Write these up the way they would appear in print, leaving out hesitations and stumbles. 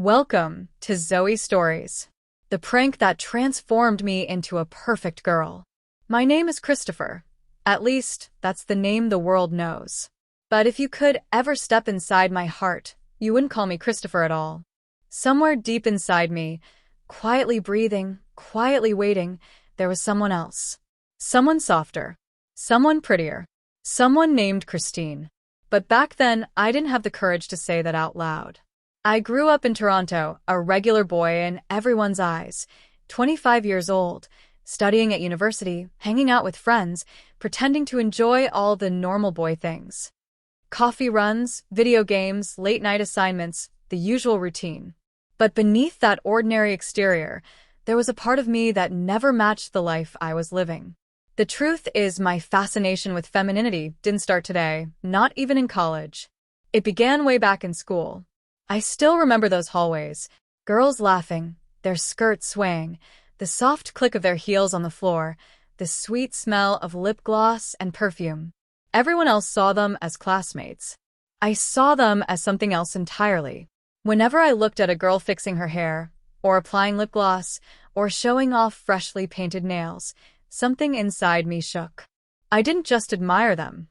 Welcome to Zoe Stories, the prank that transformed me into a perfect girl. My name is Christopher. At least, that's the name the world knows. But if you could ever step inside my heart, you wouldn't call me Christopher at all. Somewhere deep inside me, quietly breathing, quietly waiting, there was someone else. Someone softer. Someone prettier. Someone named Christine. But back then, I didn't have the courage to say that out loud. I grew up in Toronto, a regular boy in everyone's eyes, 25 years old, studying at university, hanging out with friends, pretending to enjoy all the normal boy things. Coffee runs, video games, late-night assignments, the usual routine. But beneath that ordinary exterior, there was a part of me that never matched the life I was living. The truth is, my fascination with femininity didn't start today, not even in college. It began way back in school. I still remember those hallways, girls laughing, their skirts swaying, the soft click of their heels on the floor, the sweet smell of lip gloss and perfume. Everyone else saw them as classmates. I saw them as something else entirely. Whenever I looked at a girl fixing her hair, or applying lip gloss, or showing off freshly painted nails, something inside me shook. I didn't just admire them.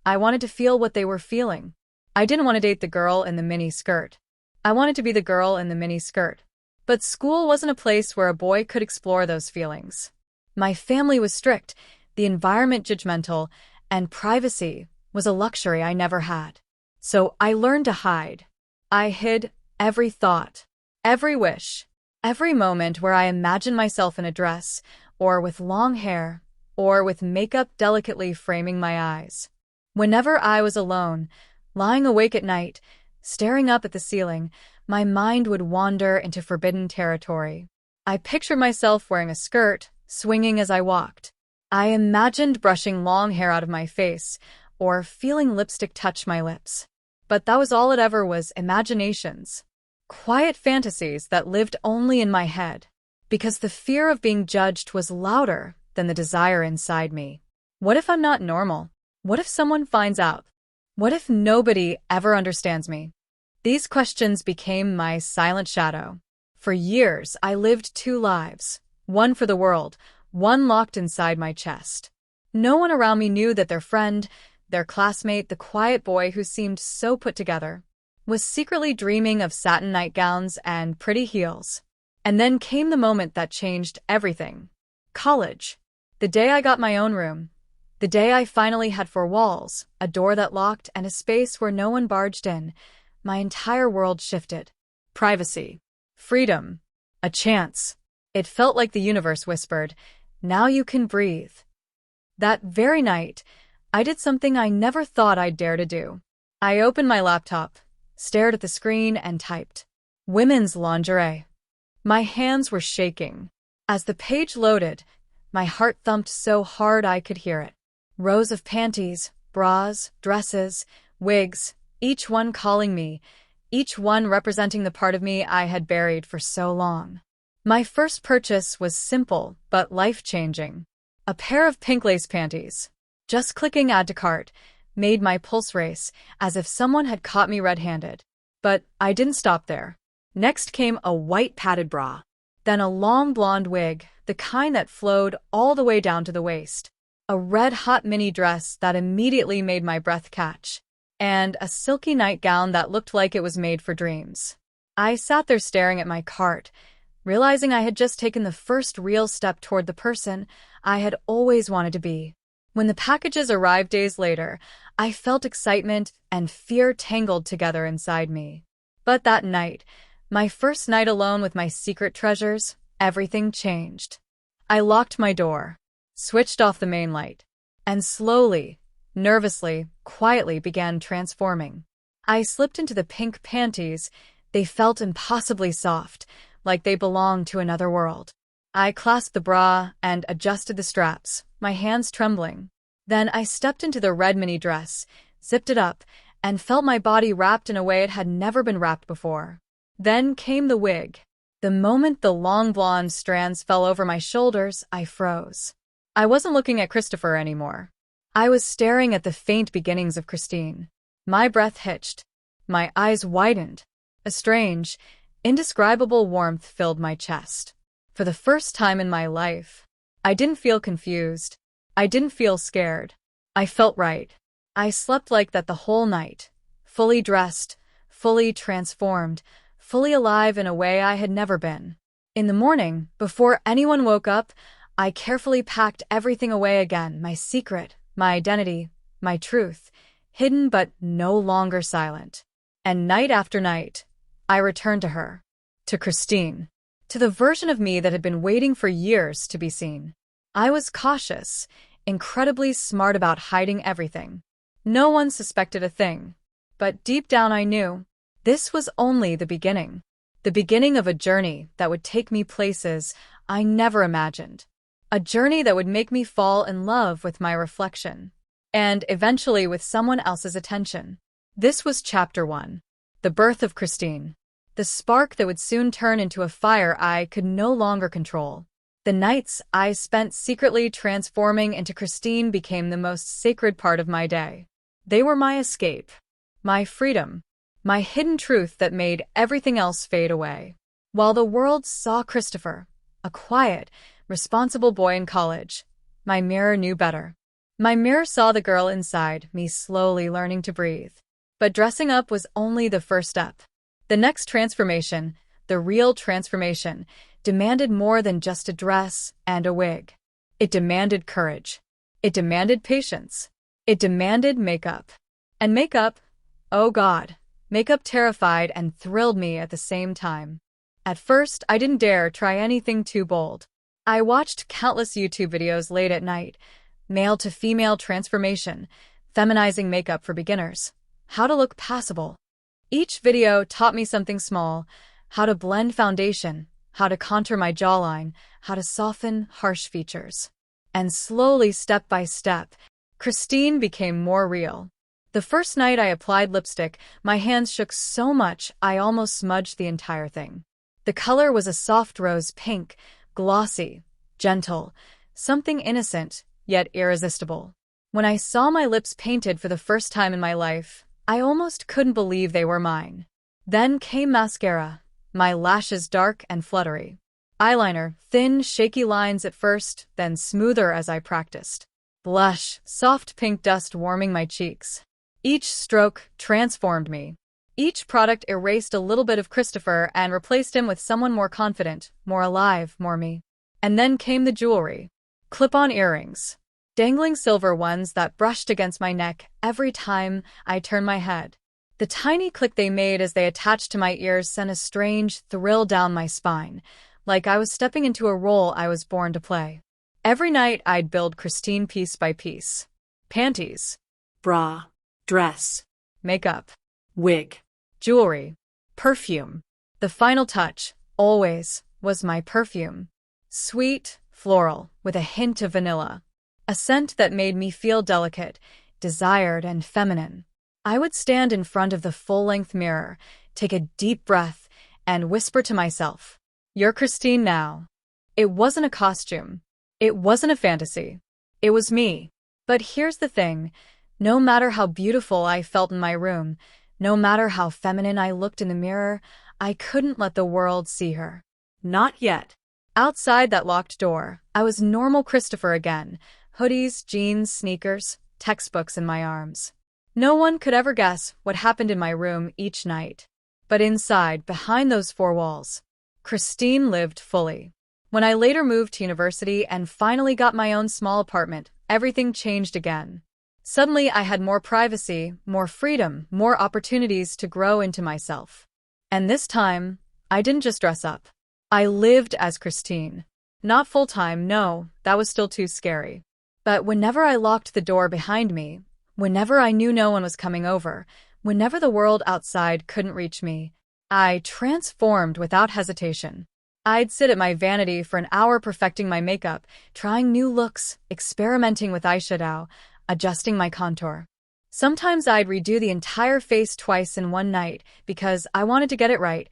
I wanted to feel what they were feeling. I didn't want to date the girl in the mini skirt. I wanted to be the girl in the mini skirt. But school wasn't a place where a boy could explore those feelings. My family was strict, the environment judgmental, and privacy was a luxury I never had. So I learned to hide. I hid every thought, every wish, every moment where I imagined myself in a dress, or with long hair, or with makeup delicately framing my eyes. Whenever I was alone, lying awake at night, staring up at the ceiling, my mind would wander into forbidden territory. I pictured myself wearing a skirt, swinging as I walked. I imagined brushing long hair out of my face, or feeling lipstick touch my lips. But that was all it ever was, imaginations. Quiet fantasies that lived only in my head. Because the fear of being judged was louder than the desire inside me. What if I'm not normal? What if someone finds out? What if nobody ever understands me? These questions became my silent shadow. For years, I lived two lives, one for the world, one locked inside my chest. No one around me knew that their friend, their classmate, the quiet boy who seemed so put together, was secretly dreaming of satin nightgowns and pretty heels. And then came the moment that changed everything. College. The day I got my own room. The day I finally had four walls, a door that locked, and a space where no one barged in, my entire world shifted. Privacy. Freedom. A chance. It felt like the universe whispered, "Now you can breathe." That very night, I did something I never thought I'd dare to do. I opened my laptop, stared at the screen, and typed, "Women's lingerie." My hands were shaking. As the page loaded, my heart thumped so hard I could hear it. Rows of panties, bras, dresses, wigs, each one calling me, each one representing the part of me I had buried for so long. My first purchase was simple but life-changing. A pair of pink lace panties. Just clicking add to cart made my pulse race, as if someone had caught me red-handed. But I didn't stop there. Next came a white padded bra. Then a long blonde wig, the kind that flowed all the way down to the waist. A red-hot mini dress that immediately made my breath catch. And a silky nightgown that looked like it was made for dreams. I sat there staring at my cart, realizing I had just taken the first real step toward the person I had always wanted to be. When the packages arrived days later, I felt excitement and fear tangled together inside me. But that night, my first night alone with my secret treasures, everything changed. I locked my door, switched off the main light, and slowly, nervously, quietly began transforming. I slipped into the pink panties. They felt impossibly soft, like they belonged to another world. I clasped the bra and adjusted the straps, my hands trembling. Then I stepped into the red mini dress, zipped it up, and felt my body wrapped in a way it had never been wrapped before. Then came the wig. The moment the long blonde strands fell over my shoulders, I froze. I wasn't looking at Christopher anymore. I was staring at the faint beginnings of Christine. My breath hitched. My eyes widened. A strange, Indescribable warmth filled my chest. For the first time in my life, I didn't feel confused. I didn't feel scared. I felt right. I slept like that the whole night, fully dressed, fully transformed, fully alive in a way I had never been. In the morning, before anyone woke up, I carefully packed everything away again, my secret, my identity, my truth, hidden but no longer silent. And night after night, I returned to her, to Christine, to the version of me that had been waiting for years to be seen. I was cautious, incredibly smart about hiding everything. No one suspected a thing. But deep down I knew, this was only the beginning of a journey that would take me places I never imagined. A journey that would make me fall in love with my reflection, and eventually with someone else's attention. This was chapter 1, the birth of Christine, the spark that would soon turn into a fire I could no longer control. The nights I spent secretly transforming into Christine became the most sacred part of my day. They were my escape, my freedom, my hidden truth that made everything else fade away. While the world saw Christopher, a quiet, responsible boy in college, my mirror knew better. My mirror saw the girl inside me slowly learning to breathe. But dressing up was only the first step. The next transformation, the real transformation, demanded more than just a dress and a wig. It demanded courage. It demanded patience. It demanded makeup. And makeup, oh God, makeup terrified and thrilled me at the same time. At first, I didn't dare try anything too bold. I watched countless YouTube videos late at night, male to female transformation, feminizing makeup for beginners, how to look passable. Each video taught me something small, how to blend foundation, how to contour my jawline, how to soften harsh features. And slowly, step by step, Christine became more real. The first night I applied lipstick, my hands shook so much I almost smudged the entire thing. The color was a soft rose pink, glossy, gentle, something innocent, yet irresistible. When I saw my lips painted for the first time in my life, I almost couldn't believe they were mine. Then came mascara, my lashes dark and fluttery. Eyeliner, thin, shaky lines at first, then smoother as I practiced. Blush, soft pink dust warming my cheeks. Each stroke transformed me. Each product erased a little bit of Christopher and replaced him with someone more confident, more alive, more me. And then came the jewelry. Clip-on earrings. Dangling silver ones that brushed against my neck every time I turned my head. The tiny click they made as they attached to my ears sent a strange thrill down my spine, like I was stepping into a role I was born to play. Every night I'd build Christine piece by piece. Panties. Bra. Dress. Makeup. Wig. Jewelry. Perfume. The final touch, always, was my perfume. Sweet, floral, with a hint of vanilla. A scent that made me feel delicate, desired, and feminine. I would stand in front of the full-length mirror, take a deep breath, and whisper to myself, "You're Christine now." It wasn't a costume. It wasn't a fantasy. It was me. But here's the thing. No matter how beautiful I felt in my room, no matter how feminine I looked in the mirror, I couldn't let the world see her. Not yet. Outside that locked door, I was normal Christopher again. Hoodies, jeans, sneakers, textbooks in my arms. No one could ever guess what happened in my room each night. But inside, behind those four walls, Christine lived fully. When I later moved to university and finally got my own small apartment, everything changed again. Suddenly, I had more privacy, more freedom, more opportunities to grow into myself. And this time, I didn't just dress up. I lived as Christine. Not full-time, no, that was still too scary. But whenever I locked the door behind me, whenever I knew no one was coming over, whenever the world outside couldn't reach me, I transformed without hesitation. I'd sit at my vanity for an hour perfecting my makeup, trying new looks, experimenting with eyeshadow, adjusting my contour. Sometimes I'd redo the entire face twice in one night because I wanted to get it right,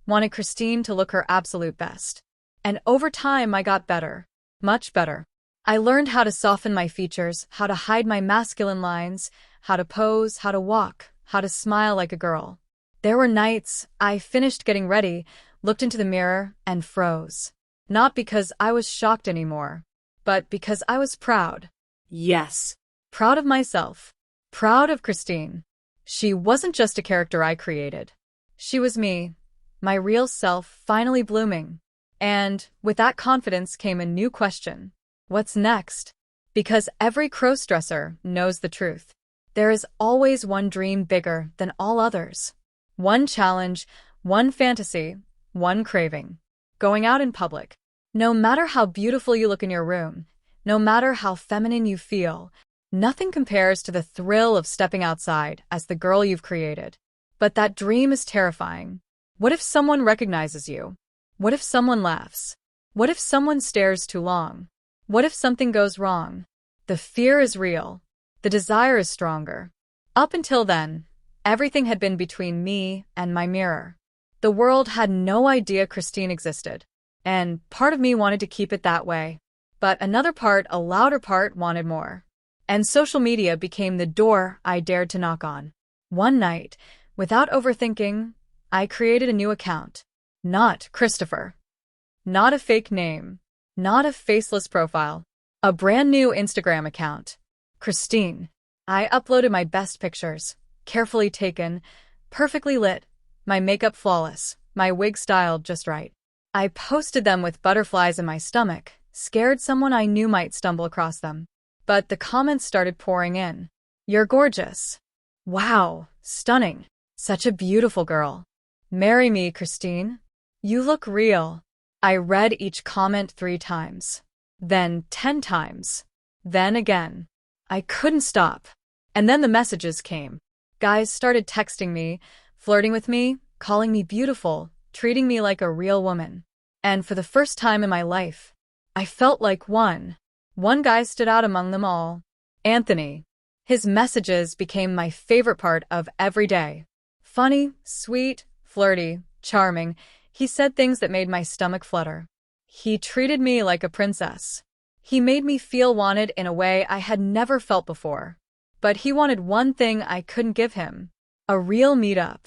wanted Christine to look her absolute best. And over time I got better, much better. I learned how to soften my features, how to hide my masculine lines, how to pose, how to walk, how to smile like a girl. There were nights I finished getting ready, looked into the mirror, and froze. Not because I was shocked anymore, but because I was proud. Yes. Proud of myself. Proud of Christine. She wasn't just a character I created. She was me, my real self finally blooming. And with that confidence came a new question. What's next? Because every crossdresser knows the truth. There is always one dream bigger than all others. One challenge, one fantasy, one craving. Going out in public. No matter how beautiful you look in your room, no matter how feminine you feel, nothing compares to the thrill of stepping outside as the girl you've created. But that dream is terrifying. What if someone recognizes you? What if someone laughs? What if someone stares too long? What if something goes wrong? The fear is real. The desire is stronger. Up until then, everything had been between me and my mirror. The world had no idea Christine existed, and part of me wanted to keep it that way. But another part, a louder part, wanted more. And social media became the door I dared to knock on. One night, without overthinking, I created a new account. Not Christopher. Not a fake name. Not a faceless profile. A brand new Instagram account. Christine. I uploaded my best pictures. Carefully taken, perfectly lit, my makeup flawless, my wig styled just right. I posted them with butterflies in my stomach, scared someone I knew might stumble across them. But the comments started pouring in. You're gorgeous. Wow, stunning. Such a beautiful girl. Marry me, Christine. You look real. I read each comment 3 times. Then 10 times. Then again. I couldn't stop. And then the messages came. Guys started texting me, flirting with me, calling me beautiful, treating me like a real woman. And for the first time in my life, I felt like one. One guy stood out among them all. Anthony. His messages became my favorite part of every day. Funny, sweet, flirty, charming, he said things that made my stomach flutter. He treated me like a princess. He made me feel wanted in a way I had never felt before. But he wanted one thing I couldn't give him. A real meetup.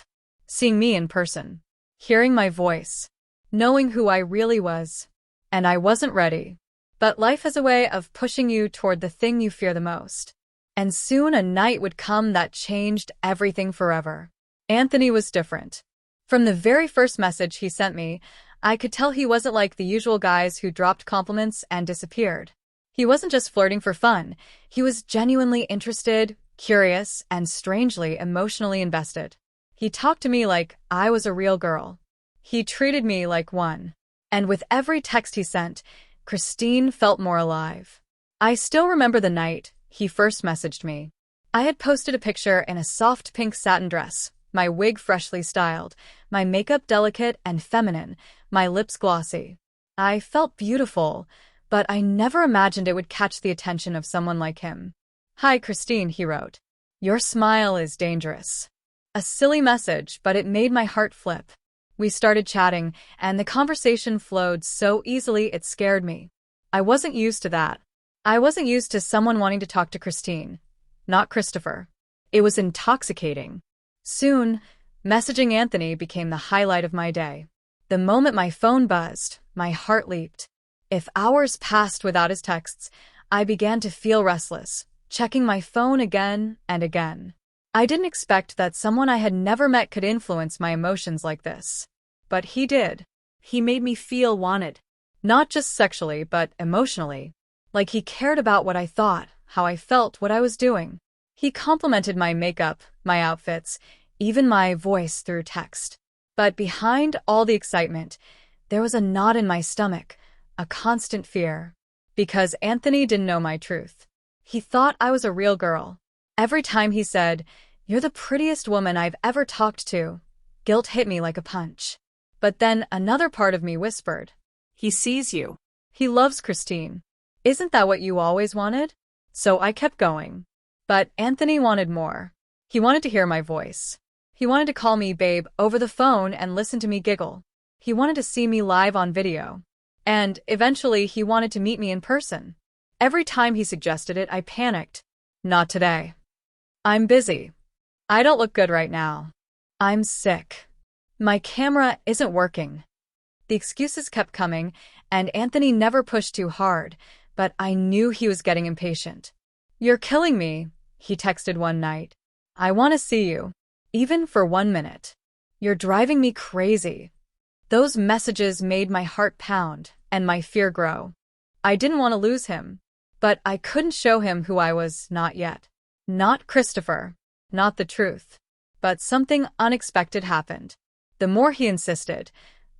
Seeing me in person. Hearing my voice. Knowing who I really was. And I wasn't ready. But life has a way of pushing you toward the thing you fear the most. And soon a night would come that changed everything forever. Anthony was different. From the very first message he sent me, I could tell he wasn't like the usual guys who dropped compliments and disappeared. He wasn't just flirting for fun. He was genuinely interested, curious, and strangely emotionally invested. He talked to me like I was a real girl. He treated me like one. And with every text he sent, Christine felt more alive. I still remember the night he first messaged me. I had posted a picture in a soft pink satin dress, my wig freshly styled, my makeup delicate and feminine, my lips glossy. I felt beautiful, but I never imagined it would catch the attention of someone like him. Hi, Christine, he wrote. Your smile is dangerous. A silly message, but it made my heart flip. We started chatting, and the conversation flowed so easily it scared me. I wasn't used to that. I wasn't used to someone wanting to talk to Christine, not Christopher. It was intoxicating. Soon, messaging Anthony became the highlight of my day. The moment my phone buzzed, my heart leaped. If hours passed without his texts, I began to feel restless, checking my phone again and again. I didn't expect that someone I had never met could influence my emotions like this. But he did. He made me feel wanted. Not just sexually, but emotionally. Like he cared about what I thought, how I felt, what I was doing. He complimented my makeup, my outfits, even my voice through text. But behind all the excitement, there was a knot in my stomach, a constant fear. Because Anthony didn't know my truth. He thought I was a real girl. Every time he said, "You're the prettiest woman I've ever talked to," guilt hit me like a punch. But then another part of me whispered, "He sees you. He loves Christine. Isn't that what you always wanted?" So I kept going. But Anthony wanted more. He wanted to hear my voice. He wanted to call me babe over the phone and listen to me giggle. He wanted to see me live on video. And eventually he wanted to meet me in person. Every time he suggested it, I panicked. Not today. I'm busy. I don't look good right now. I'm sick. My camera isn't working. The excuses kept coming, and Anthony never pushed too hard, but I knew he was getting impatient. "You're killing me," he texted one night. "I want to see you, even for 1 minute. You're driving me crazy." Those messages made my heart pound and my fear grow. I didn't want to lose him, but I couldn't show him who I was, not yet. Not Christopher, not the truth. But something unexpected happened. The more he insisted,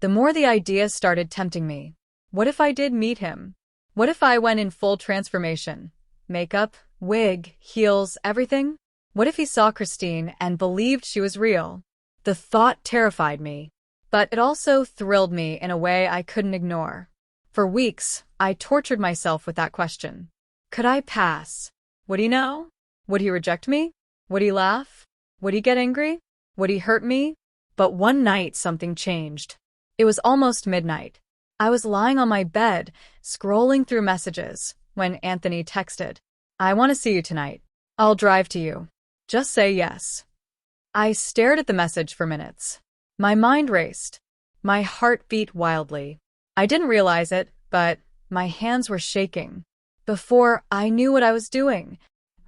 the more the idea started tempting me. What if I did meet him? What if I went in full transformation? Makeup, wig, heels, everything? What if he saw Christine and believed she was real? The thought terrified me, but it also thrilled me in a way I couldn't ignore. For weeks, I tortured myself with that question. Could I pass? Would he know? Would he reject me? Would he laugh? Would he get angry? Would he hurt me? But one night something changed. It was almost midnight. I was lying on my bed, scrolling through messages, when Anthony texted, "I want to see you tonight. I'll drive to you. Just say yes." I stared at the message for minutes. My mind raced. My heart beat wildly. I didn't realize it, but my hands were shaking. Before I knew what I was doing,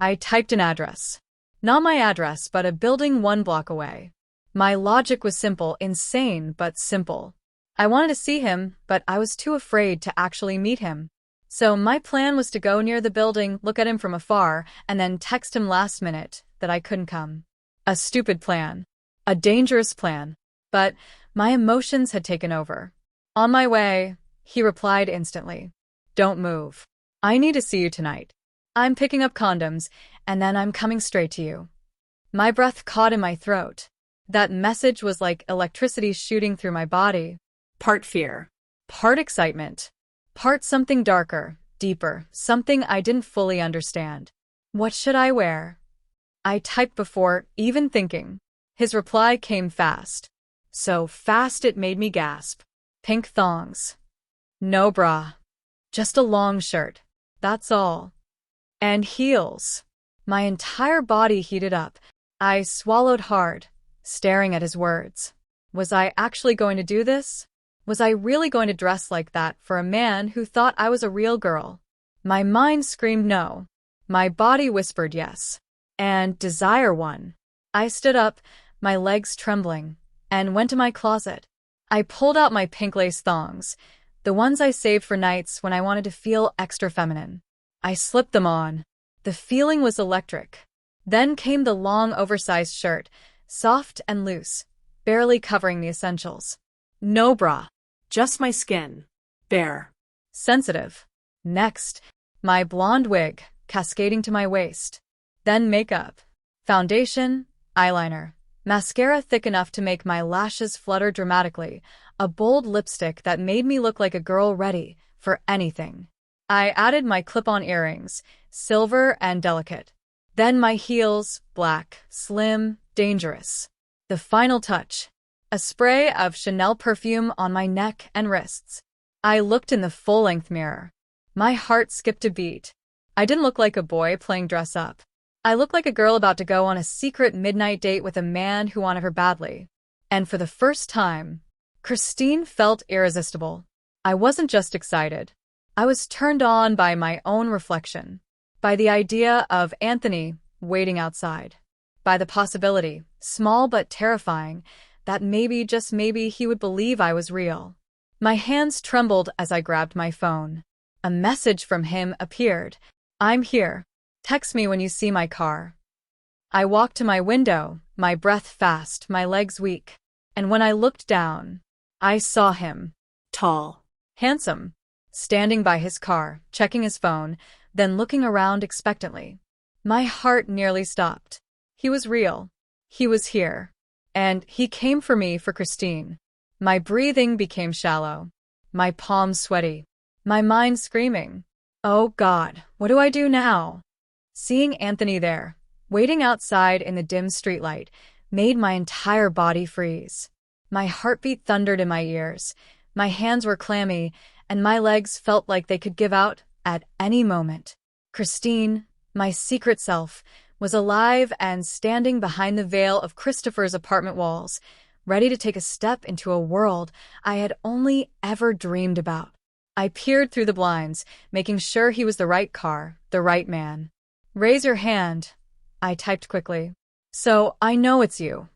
I typed an address. Not my address, but a building 1 block away. My logic was simple, insane, but simple. I wanted to see him, but I was too afraid to actually meet him. So my plan was to go near the building, look at him from afar, and then text him last minute that I couldn't come. A stupid plan. A dangerous plan. But my emotions had taken over. On my way, he replied instantly. "Don't move. I need to see you tonight. I'm picking up condoms, and then I'm coming straight to you." My breath caught in my throat. That message was like electricity shooting through my body. Part fear. Part excitement. Part something darker, deeper, something I didn't fully understand. What should I wear? I typed before even thinking. His reply came fast. So fast it made me gasp. Pink thongs. No bra. Just a long shirt. That's all. And heels. My entire body heated up. I swallowed hard, staring at his words. Was I actually going to do this? Was I really going to dress like that for a man who thought I was a real girl? My mind screamed no. My body whispered yes. And desire won. I stood up, my legs trembling, and went to my closet. I pulled out my pink lace thongs, the ones I saved for nights when I wanted to feel extra feminine. I slipped them on. The feeling was electric. Then came the long, oversized shirt, soft and loose, barely covering the essentials. No bra. Just my skin. Bare. Sensitive. Next, my blonde wig, cascading to my waist. Then makeup. Foundation, eyeliner, mascara thick enough to make my lashes flutter dramatically, a bold lipstick that made me look like a girl ready for anything. I added my clip-on earrings, silver and delicate. Then my heels, black, slim, dangerous. The final touch. A spray of Chanel perfume on my neck and wrists. I looked in the full-length mirror. My heart skipped a beat. I didn't look like a boy playing dress-up. I looked like a girl about to go on a secret midnight date with a man who wanted her badly. And for the first time, Christine felt irresistible. I wasn't just excited. I was turned on by my own reflection. By the idea of Anthony waiting outside. By the possibility, small but terrifying, that maybe, just maybe, he would believe I was real. My hands trembled as I grabbed my phone. A message from him appeared. "I'm here. Text me when you see my car." I walked to my window, my breath fast, my legs weak. And when I looked down, I saw him. Tall. Handsome. Standing by his car, checking his phone, then looking around expectantly. My heart nearly stopped. He was real. He was here. And he came for me, for Christine. My breathing became shallow. My palms sweaty. My mind screaming. Oh God, what do I do now? Seeing Anthony there, waiting outside in the dim streetlight, made my entire body freeze. My heartbeat thundered in my ears. My hands were clammy, and my legs felt like they could give out at any moment. Christine, my secret self, was alive and standing behind the veil of Christopher's apartment walls, ready to take a step into a world I had only ever dreamed about. I peered through the blinds, making sure he was the right car, the right man. "Raise your hand," I typed quickly. "So I know it's you."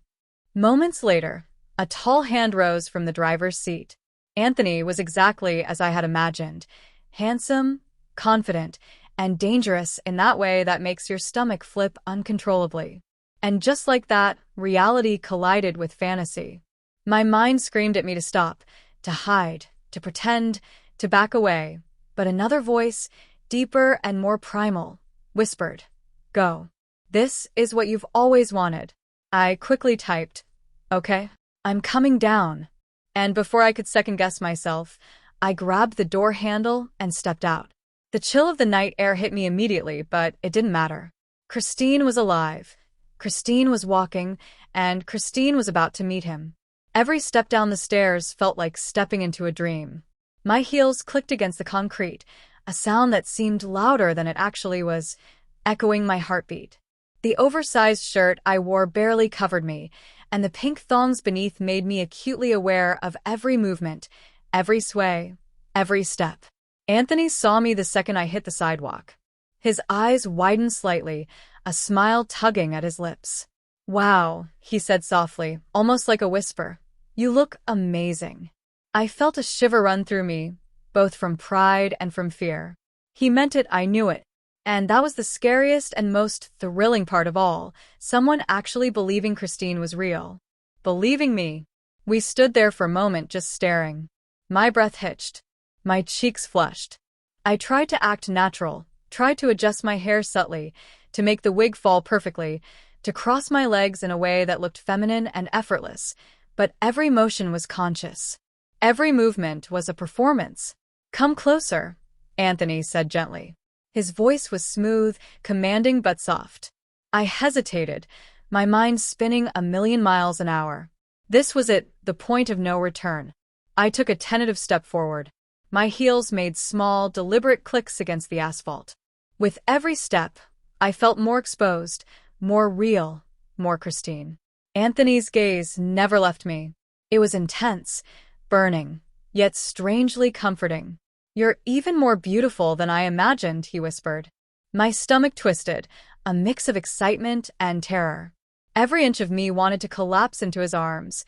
Moments later, a tall hand rose from the driver's seat. Anthony was exactly as I had imagined. Handsome, confident, and dangerous in that way that makes your stomach flip uncontrollably. And just like that, reality collided with fantasy. My mind screamed at me to stop, to hide, to pretend, to back away. But another voice, deeper and more primal, whispered, "Go. This is what you've always wanted." I quickly typed, "Okay, I'm coming down." And before I could second-guess myself, I grabbed the door handle and stepped out. The chill of the night air hit me immediately, but it didn't matter. Christine was alive. Christine was walking, and Christine was about to meet him. Every step down the stairs felt like stepping into a dream. My heels clicked against the concrete, a sound that seemed louder than it actually was, echoing my heartbeat. The oversized shirt I wore barely covered me, and the pink thongs beneath made me acutely aware of every movement, every sway, every step. Anthony saw me the second I hit the sidewalk. His eyes widened slightly, a smile tugging at his lips. "Wow," he said softly, almost like a whisper. "You look amazing." I felt a shiver run through me, both from pride and from fear. He meant it, I knew it. And that was the scariest and most thrilling part of all, someone actually believing Christine was real. Believing me. We stood there for a moment just staring. My breath hitched. My cheeks flushed. I tried to act natural, tried to adjust my hair subtly, to make the wig fall perfectly, to cross my legs in a way that looked feminine and effortless, but every motion was conscious. Every movement was a performance. "Come closer," Anthony said gently. His voice was smooth, commanding but soft. I hesitated, my mind spinning a million miles an hour. This was it, the point of no return. I took a tentative step forward. My heels made small, deliberate clicks against the asphalt. With every step, I felt more exposed, more real, more Christine. Anthony's gaze never left me. It was intense, burning, yet strangely comforting. "You're even more beautiful than I imagined," he whispered. My stomach twisted, a mix of excitement and terror. Every inch of me wanted to collapse into his arms.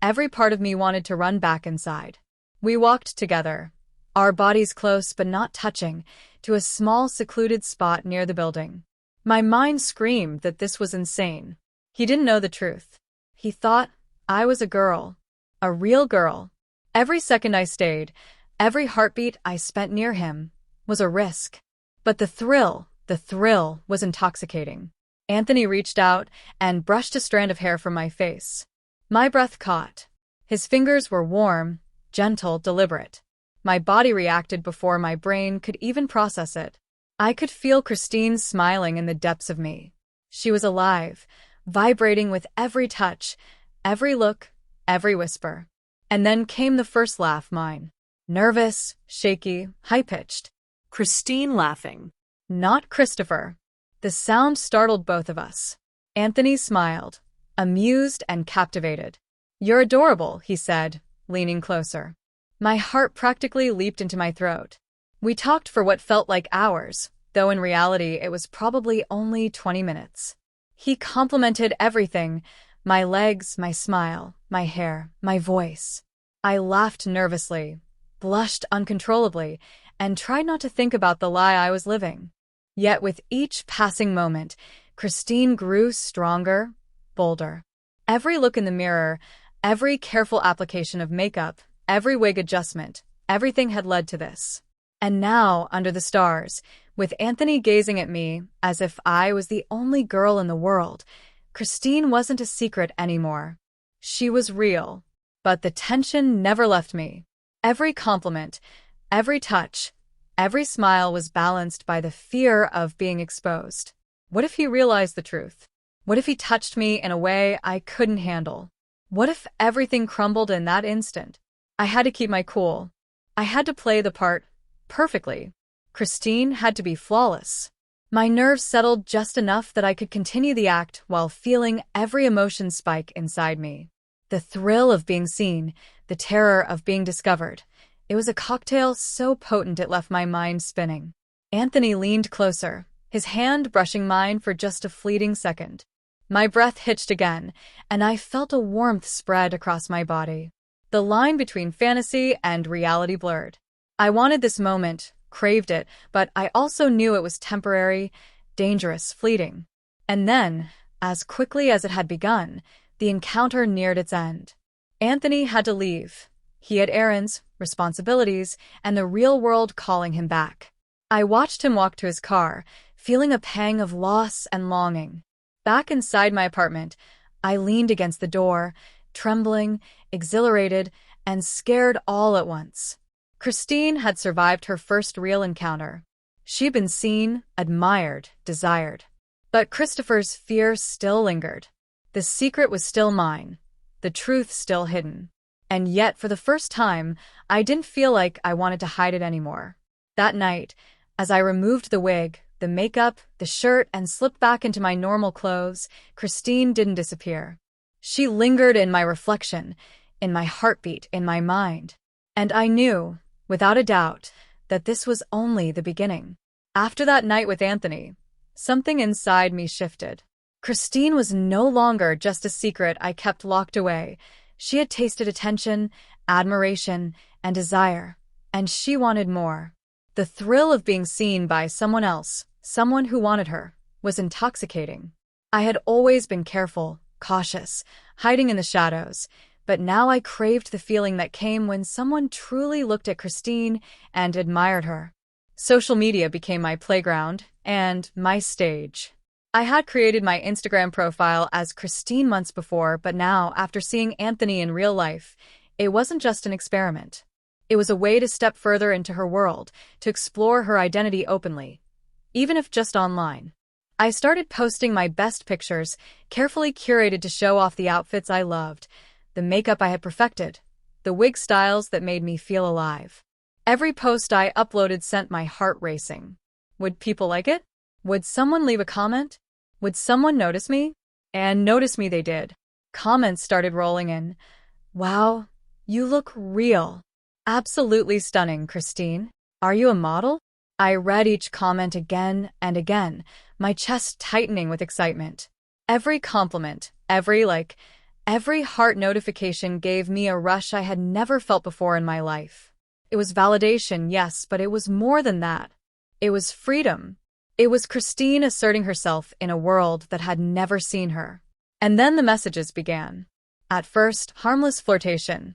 Every part of me wanted to run back inside. We walked together, our bodies close but not touching, to a small secluded spot near the building. My mind screamed that this was insane. He didn't know the truth. He thought I was a girl, a real girl. Every second I stayed, every heartbeat I spent near him, was a risk. But the thrill was intoxicating. Anthony reached out and brushed a strand of hair from my face. My breath caught. His fingers were warm, gentle, deliberate. My body reacted before my brain could even process it. I could feel Christine smiling in the depths of me. She was alive, vibrating with every touch, every look, every whisper. And then came the first laugh, mine. Nervous, shaky, high-pitched. Christine laughing. Not Christopher. The sound startled both of us. Anthony smiled, amused and captivated. "You're adorable," he said, leaning closer. My heart practically leaped into my throat. We talked for what felt like hours, though in reality it was probably only 20 minutes. He complimented everything, my legs, my smile, my hair, my voice. I laughed nervously, blushed uncontrollably, and tried not to think about the lie I was living. Yet with each passing moment, Christine grew stronger, bolder. Every look in the mirror, every careful application of makeup, every wig adjustment, everything had led to this. And now, under the stars, with Anthony gazing at me as if I was the only girl in the world, Christine wasn't a secret anymore. She was real, but the tension never left me. Every compliment, every touch, every smile was balanced by the fear of being exposed. What if he realized the truth? What if he touched me in a way I couldn't handle? What if everything crumbled in that instant? I had to keep my cool. I had to play the part perfectly. Christine had to be flawless. My nerves settled just enough that I could continue the act while feeling every emotion spike inside me. The thrill of being seen, the terror of being discovered. It was a cocktail so potent it left my mind spinning. Anthony leaned closer, his hand brushing mine for just a fleeting second. My breath hitched again, and I felt a warmth spread across my body. The line between fantasy and reality blurred. I wanted this moment, craved it, but I also knew it was temporary, dangerous, fleeting. And then, as quickly as it had begun, the encounter neared its end. Anthony had to leave. He had errands, responsibilities, and the real world calling him back. I watched him walk to his car, feeling a pang of loss and longing. Back inside my apartment, I leaned against the door, trembling, exhilarated, and scared all at once. Christine had survived her first real encounter. She'd been seen, admired, desired. But Christopher's fear still lingered. The secret was still mine, the truth still hidden. And yet, for the first time, I didn't feel like I wanted to hide it anymore. That night, as I removed the wig, the makeup, the shirt, and slipped back into my normal clothes, Christine didn't disappear. She lingered in my reflection, in my heartbeat, in my mind. And I knew, without a doubt, that this was only the beginning. After that night with Anthony, something inside me shifted. Christine was no longer just a secret I kept locked away. She had tasted attention, admiration, and desire, and she wanted more. The thrill of being seen by someone else, someone who wanted her, was intoxicating. I had always been careful, cautious, hiding in the shadows, but now I craved the feeling that came when someone truly looked at Christine and admired her. Social media became my playground and my stage. I had created my Instagram profile as Christine months before, but now, after seeing Anthony in real life, it wasn't just an experiment. It was a way to step further into her world, to explore her identity openly, even if just online. I started posting my best pictures, carefully curated to show off the outfits I loved, the makeup I had perfected, the wig styles that made me feel alive. Every post I uploaded sent my heart racing. Would people like it? Would someone leave a comment? Would someone notice me? And notice me they did. Comments started rolling in. Wow, you look real. Absolutely stunning, Christine. Are you a model? I read each comment again and again, my chest tightening with excitement. Every compliment, every like, every heart notification gave me a rush I had never felt before in my life. It was validation, yes, but it was more than that. It was freedom. It was Christine asserting herself in a world that had never seen her. And then the messages began. At first, harmless flirtation.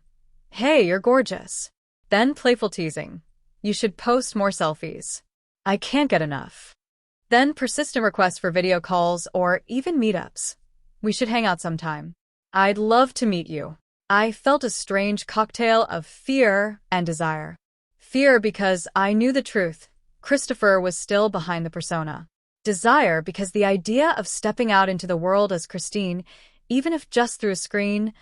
Hey, you're gorgeous. Then playful teasing. You should post more selfies. I can't get enough. Then persistent requests for video calls or even meetups. We should hang out sometime. I'd love to meet you. I felt a strange cocktail of fear and desire. Fear because I knew the truth. Christopher was still behind the persona. Desire because the idea of stepping out into the world as Christine, even if just through a screen,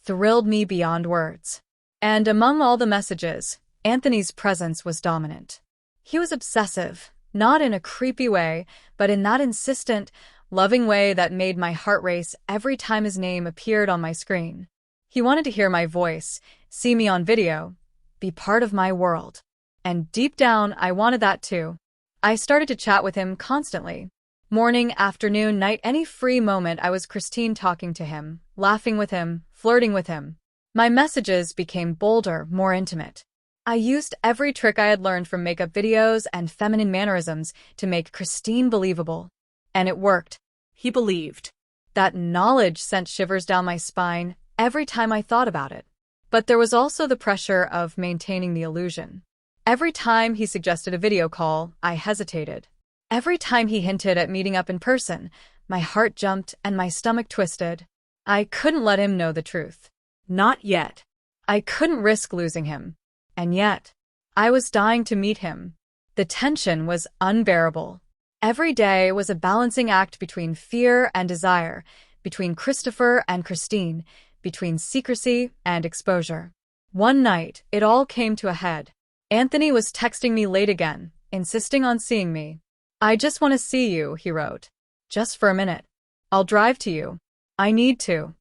thrilled me beyond words. And among all the messages, Anthony's presence was dominant. He was obsessive, not in a creepy way, but in that insistent, loving way that made my heart race every time his name appeared on my screen. He wanted to hear my voice, see me on video, be part of my world. And deep down, I wanted that too. I started to chat with him constantly. Morning, afternoon, night, any free moment I was Christine talking to him, laughing with him, flirting with him. My messages became bolder, more intimate. I used every trick I had learned from makeup videos and feminine mannerisms to make Christine believable. And it worked. He believed. That knowledge sent shivers down my spine every time I thought about it. But there was also the pressure of maintaining the illusion. Every time he suggested a video call, I hesitated. Every time he hinted at meeting up in person, my heart jumped and my stomach twisted. I couldn't let him know the truth. Not yet. I couldn't risk losing him. And yet, I was dying to meet him. The tension was unbearable. Every day was a balancing act between fear and desire, between Christopher and Christine, between secrecy and exposure. One night, it all came to a head. Anthony was texting me late again, insisting on seeing me. "I just want to see you," he wrote. "Just for a minute. I'll drive to you. I need to."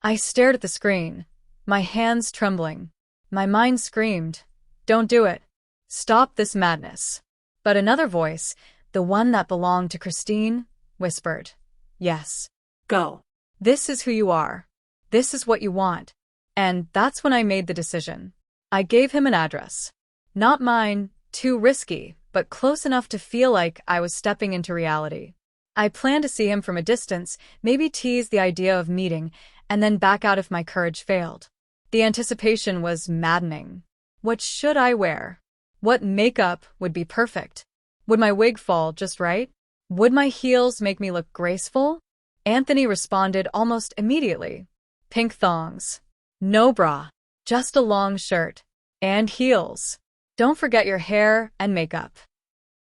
I stared at the screen, my hands trembling. My mind screamed, "Don't do it. Stop this madness." But another voice, the one that belonged to Christine, whispered, "Yes. Go. This is who you are. This is what you want." And that's when I made the decision. I gave him an address. Not mine, too risky, but close enough to feel like I was stepping into reality. I planned to see him from a distance, maybe tease the idea of meeting, and then back out if my courage failed. The anticipation was maddening. What should I wear? What makeup would be perfect? Would my wig fall just right? Would my heels make me look graceful? Anthony responded almost immediately. Pink thongs. No bra. Just a long shirt. And heels. Don't forget your hair and makeup.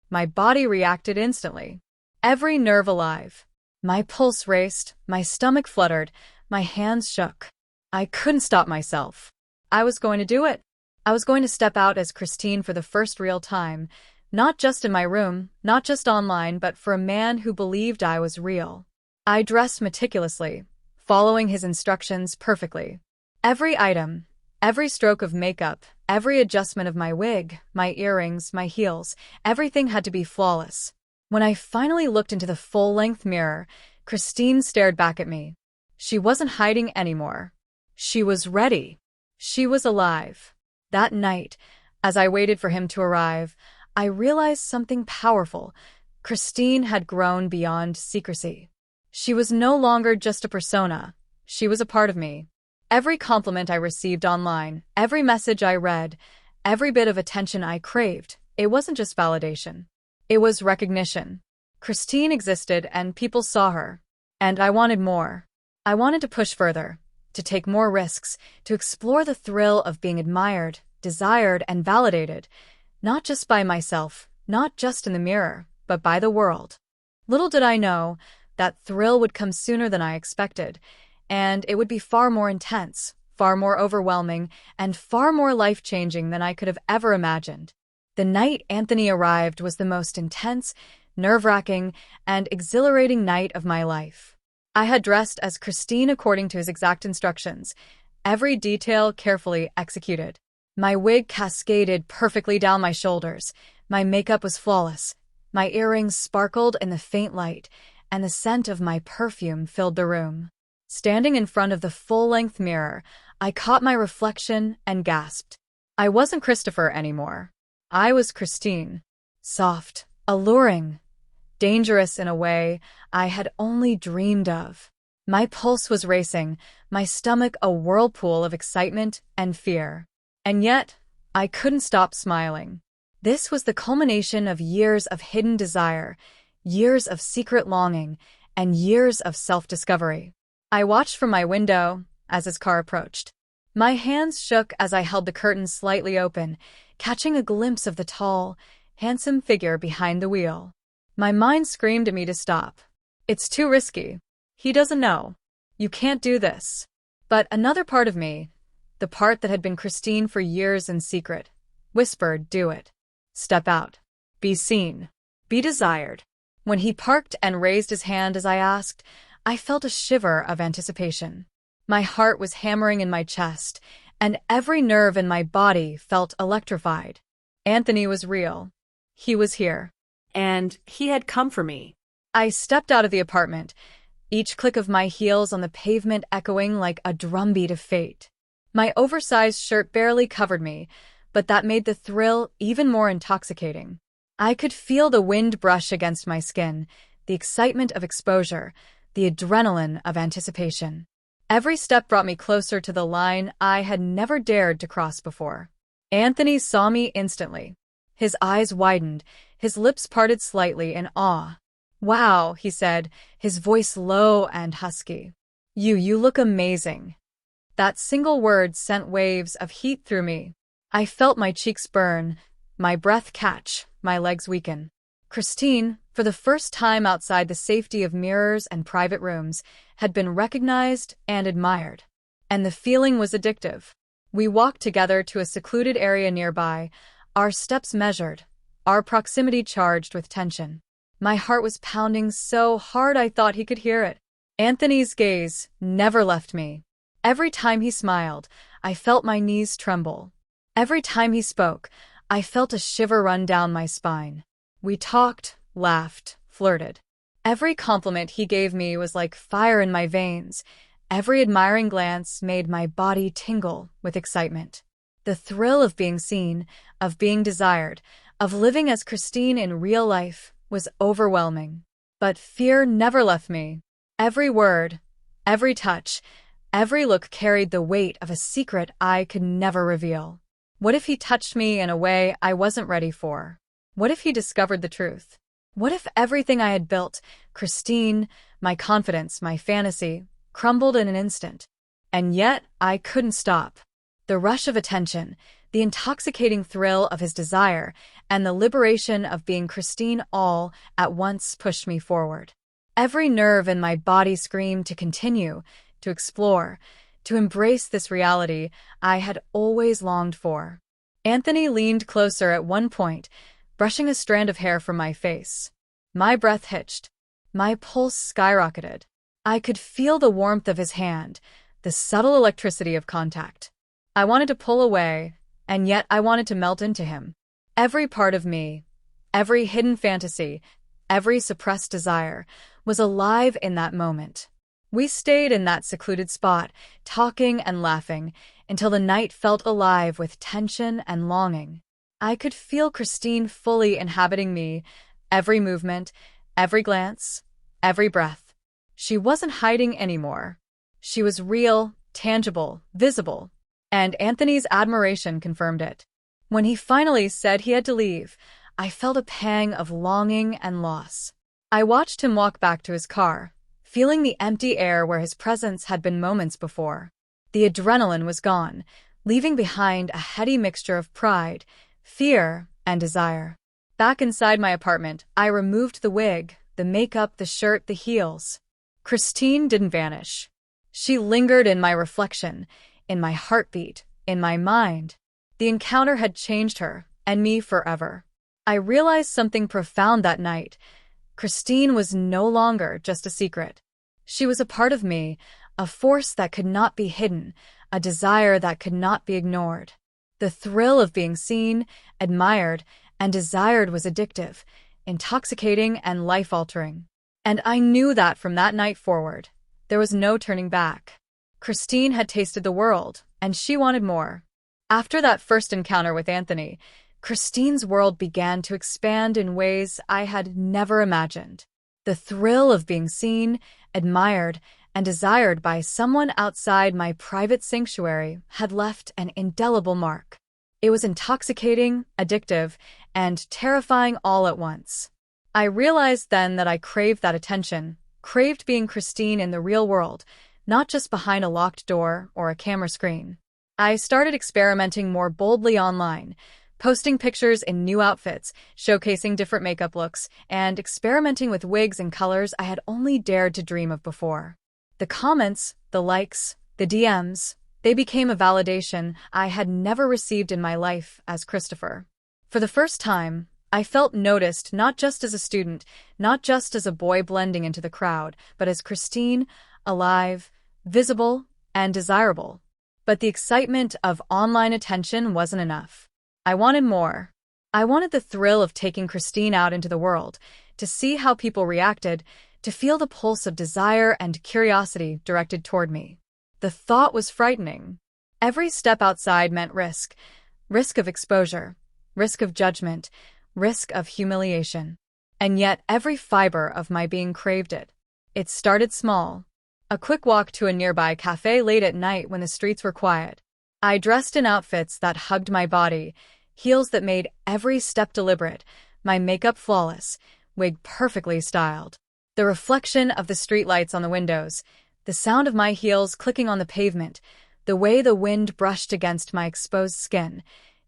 My body reacted instantly. Every nerve alive. My pulse raced, my stomach fluttered, my hands shook. I couldn't stop myself. I was going to do it. I was going to step out as Christine for the first real time, not just in my room, not just online, but for a man who believed I was real. I dressed meticulously, following his instructions perfectly. Every item, every stroke of makeup, every adjustment of my wig, my earrings, my heels, everything had to be flawless. When I finally looked into the full-length mirror, Christine stared back at me. She wasn't hiding anymore. She was ready. She was alive. That night, as I waited for him to arrive, I realized something powerful. Christine had grown beyond secrecy. She was no longer just a persona. She was a part of me. Every compliment I received online, every message I read, every bit of attention I craved, it wasn't just validation. It was recognition. Christine existed and people saw her. And I wanted more. I wanted to push further, to take more risks, to explore the thrill of being admired, desired, and validated, not just by myself, not just in the mirror, but by the world. Little did I know, that thrill would come sooner than I expected, and it would be far more intense, far more overwhelming, and far more life-changing than I could have ever imagined. The night Anthony arrived was the most intense, nerve-wracking, and exhilarating night of my life. I had dressed as Christine according to his exact instructions, every detail carefully executed. My wig cascaded perfectly down my shoulders, my makeup was flawless, my earrings sparkled in the faint light, and the scent of my perfume filled the room. Standing in front of the full-length mirror, I caught my reflection and gasped. I wasn't Christopher anymore. I was Christine. Soft, alluring, dangerous in a way I had only dreamed of. My pulse was racing, my stomach a whirlpool of excitement and fear. And yet, I couldn't stop smiling. This was the culmination of years of hidden desire, years of secret longing, and years of self-discovery. I watched from my window as his car approached. My hands shook as I held the curtain slightly open, catching a glimpse of the tall, handsome figure behind the wheel. My mind screamed at me to stop. It's too risky. He doesn't know. You can't do this. But another part of me, the part that had been Christine for years in secret, whispered, do it. Step out. Be seen. Be desired. When he parked and raised his hand as I asked, I felt a shiver of anticipation. My heart was hammering in my chest, and every nerve in my body felt electrified. Anthony was real. He was here. And he had come for me. I stepped out of the apartment, each click of my heels on the pavement echoing like a drumbeat of fate. My oversized shirt barely covered me, but that made the thrill even more intoxicating. I could feel the wind brush against my skin, the excitement of exposure, the adrenaline of anticipation. Every step brought me closer to the line I had never dared to cross before. Anthony saw me instantly. His eyes widened, his lips parted slightly in awe. Wow, he said, his voice low and husky. You look amazing. That single word sent waves of heat through me. I felt my cheeks burn, my breath catch, my legs weaken. Christine, for the first time outside the safety of mirrors and private rooms, had been recognized and admired. And the feeling was addictive. We walked together to a secluded area nearby, our steps measured, our proximity charged with tension. My heart was pounding so hard I thought he could hear it. Anthony's gaze never left me. Every time he smiled, I felt my knees tremble. Every time he spoke, I felt a shiver run down my spine. We talked, laughed, flirted. Every compliment he gave me was like fire in my veins. Every admiring glance made my body tingle with excitement. The thrill of being seen, of being desired, of living as Christine in real life was overwhelming. But fear never left me. Every word, every touch, every look carried the weight of a secret I could never reveal. What if he touched me in a way I wasn't ready for? What if he discovered the truth? What if everything I had built, Christine, my confidence, my fantasy, crumbled in an instant? And yet, I couldn't stop. The rush of attention, the intoxicating thrill of his desire, and the liberation of being Christine all at once pushed me forward. Every nerve in my body screamed to continue, to explore, to embrace this reality I had always longed for. Anthony leaned closer at one point, brushing a strand of hair from my face. My breath hitched. My pulse skyrocketed. I could feel the warmth of his hand, the subtle electricity of contact. I wanted to pull away, and yet I wanted to melt into him. Every part of me, every hidden fantasy, every suppressed desire, was alive in that moment. We stayed in that secluded spot, talking and laughing, until the night felt alive with tension and longing. I could feel Christine fully inhabiting me, every movement, every glance, every breath. She wasn't hiding anymore. She was real, tangible, visible, and Anthony's admiration confirmed it. When he finally said he had to leave, I felt a pang of longing and loss. I watched him walk back to his car, feeling the empty air where his presence had been moments before. The adrenaline was gone, leaving behind a heady mixture of pride, fear, and desire. Back inside my apartment, I removed the wig, the makeup, the shirt, the heels. Christine didn't vanish. She lingered in my reflection, in my heartbeat, in my mind. The encounter had changed her, and me forever. I realized something profound that night. Christine was no longer just a secret. She was a part of me, a force that could not be hidden, a desire that could not be ignored. The thrill of being seen, admired, and desired was addictive, intoxicating, and life-altering. And I knew that from that night forward, there was no turning back. Christine had tasted the world, and she wanted more. After that first encounter with Anthony, Christine's world began to expand in ways I had never imagined. The thrill of being seen, admired, and desired by someone outside my private sanctuary had left an indelible mark. It was intoxicating, addictive, and terrifying all at once. I realized then that I craved that attention, craved being Christine in the real world, not just behind a locked door or a camera screen. I started experimenting more boldly online, posting pictures in new outfits, showcasing different makeup looks, and experimenting with wigs and colors I had only dared to dream of before. The comments, the likes, the DMs, they became a validation I had never received in my life as Christopher. For the first time, I felt noticed not just as a student, not just as a boy blending into the crowd, but as Christine, alive, visible, and desirable. But the excitement of online attention wasn't enough. I wanted more. I wanted the thrill of taking Christine out into the world, to see how people reacted, to feel the pulse of desire and curiosity directed toward me. The thought was frightening. Every step outside meant risk. Risk of exposure, risk of judgment, risk of humiliation. And yet every fiber of my being craved it. It started small. A quick walk to a nearby cafe late at night when the streets were quiet. I dressed in outfits that hugged my body, heels that made every step deliberate, my makeup flawless, wig perfectly styled. The reflection of the streetlights on the windows, the sound of my heels clicking on the pavement, the way the wind brushed against my exposed skin,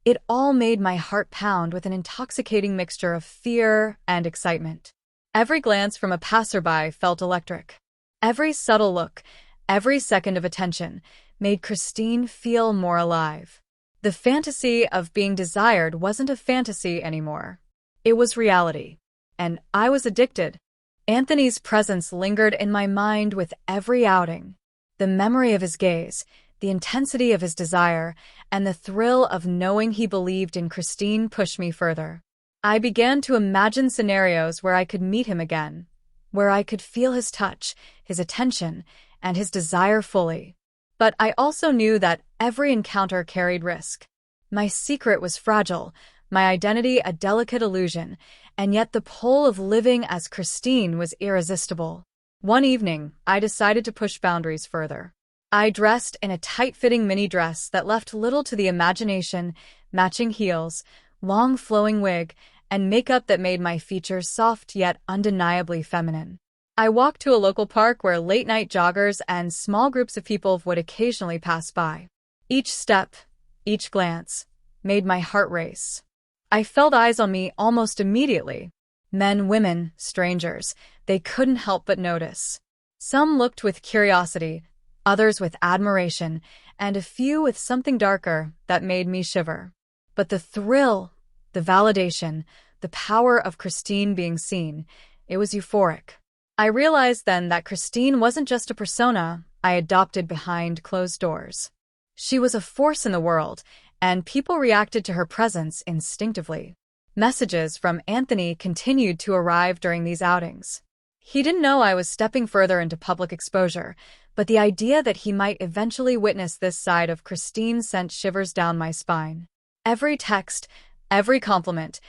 it all made my heart pound with an intoxicating mixture of fear and excitement. Every glance from a passerby felt electric. Every subtle look, every second of attention, made Christine feel more alive. The fantasy of being desired wasn't a fantasy anymore. It was reality. and I was addicted. Anthony's presence lingered in my mind with every outing. The memory of his gaze, the intensity of his desire, and the thrill of knowing he believed in Christine pushed me further. I began to imagine scenarios where I could meet him again, where I could feel his touch, his attention, and his desire fully. But I also knew that every encounter carried risk. My secret was fragile, my identity a delicate illusion, and yet the pull of living as Christine was irresistible. One evening, I decided to push boundaries further. I dressed in a tight-fitting mini dress that left little to the imagination, matching heels, long flowing wig, and makeup that made my features soft yet undeniably feminine. I walked to a local park where late-night joggers and small groups of people would occasionally pass by. Each step, each glance, made my heart race. I felt eyes on me almost immediately. Men, women, strangers, they couldn't help but notice. Some looked with curiosity, others with admiration, and a few with something darker that made me shiver. But the thrill, the validation, the power of Christine being seen, it was euphoric. I realized then that Christine wasn't just a persona I adopted behind closed doors. She was a force in the world, and people reacted to her presence instinctively. Messages from Anthony continued to arrive during these outings. He didn't know I was stepping further into public exposure, but the idea that he might eventually witness this side of Christine sent shivers down my spine. Every text, every compliment,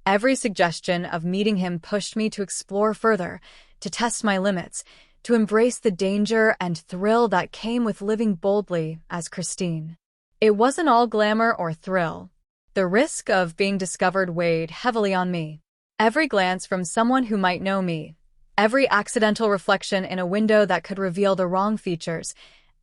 every suggestion of meeting him pushed me to explore further, to test my limits, to embrace the danger and thrill that came with living boldly as Christine. It wasn't all glamour or thrill. The risk of being discovered weighed heavily on me. Every glance from someone who might know me, every accidental reflection in a window that could reveal the wrong features,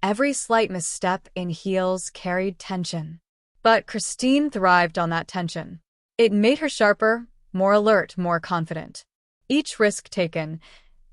every slight misstep in heels carried tension. But Christine thrived on that tension. It made her sharper, more alert, more confident. Each risk taken,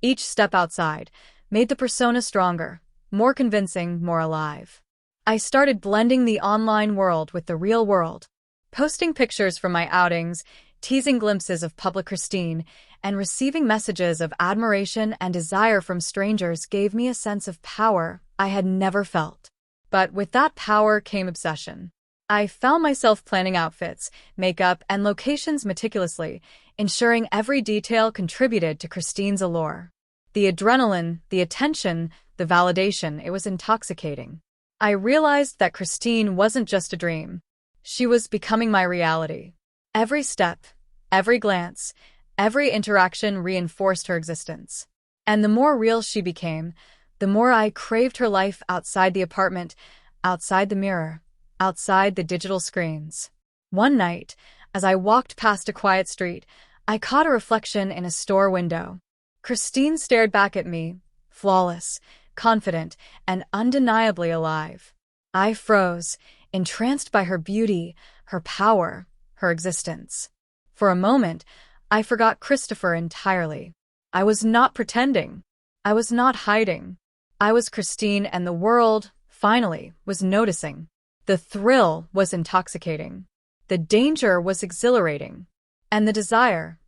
each step outside, made the persona stronger, more convincing, more alive. I started blending the online world with the real world, posting pictures from my outings, teasing glimpses of public Christine, and receiving messages of admiration and desire from strangers gave me a sense of power I had never felt. But with that power came obsession. I found myself planning outfits, makeup, and locations meticulously, ensuring every detail contributed to Christine's allure. The adrenaline, the attention, the validation, it was intoxicating. I realized that Christine wasn't just a dream. She was becoming my reality. Every step, every glance, every interaction reinforced her existence. And the more real she became, the more I craved her life outside the apartment, outside the mirror, outside the digital screens. One night, as I walked past a quiet street, I caught a reflection in a store window. Christine stared back at me, flawless, confident, and undeniably alive. I froze, entranced by her beauty, her power, her existence. For a moment, I forgot Christopher entirely. I was not pretending. I was not hiding. I was Christine, and the world, finally, was noticing. The thrill was intoxicating. The danger was exhilarating. And the desire,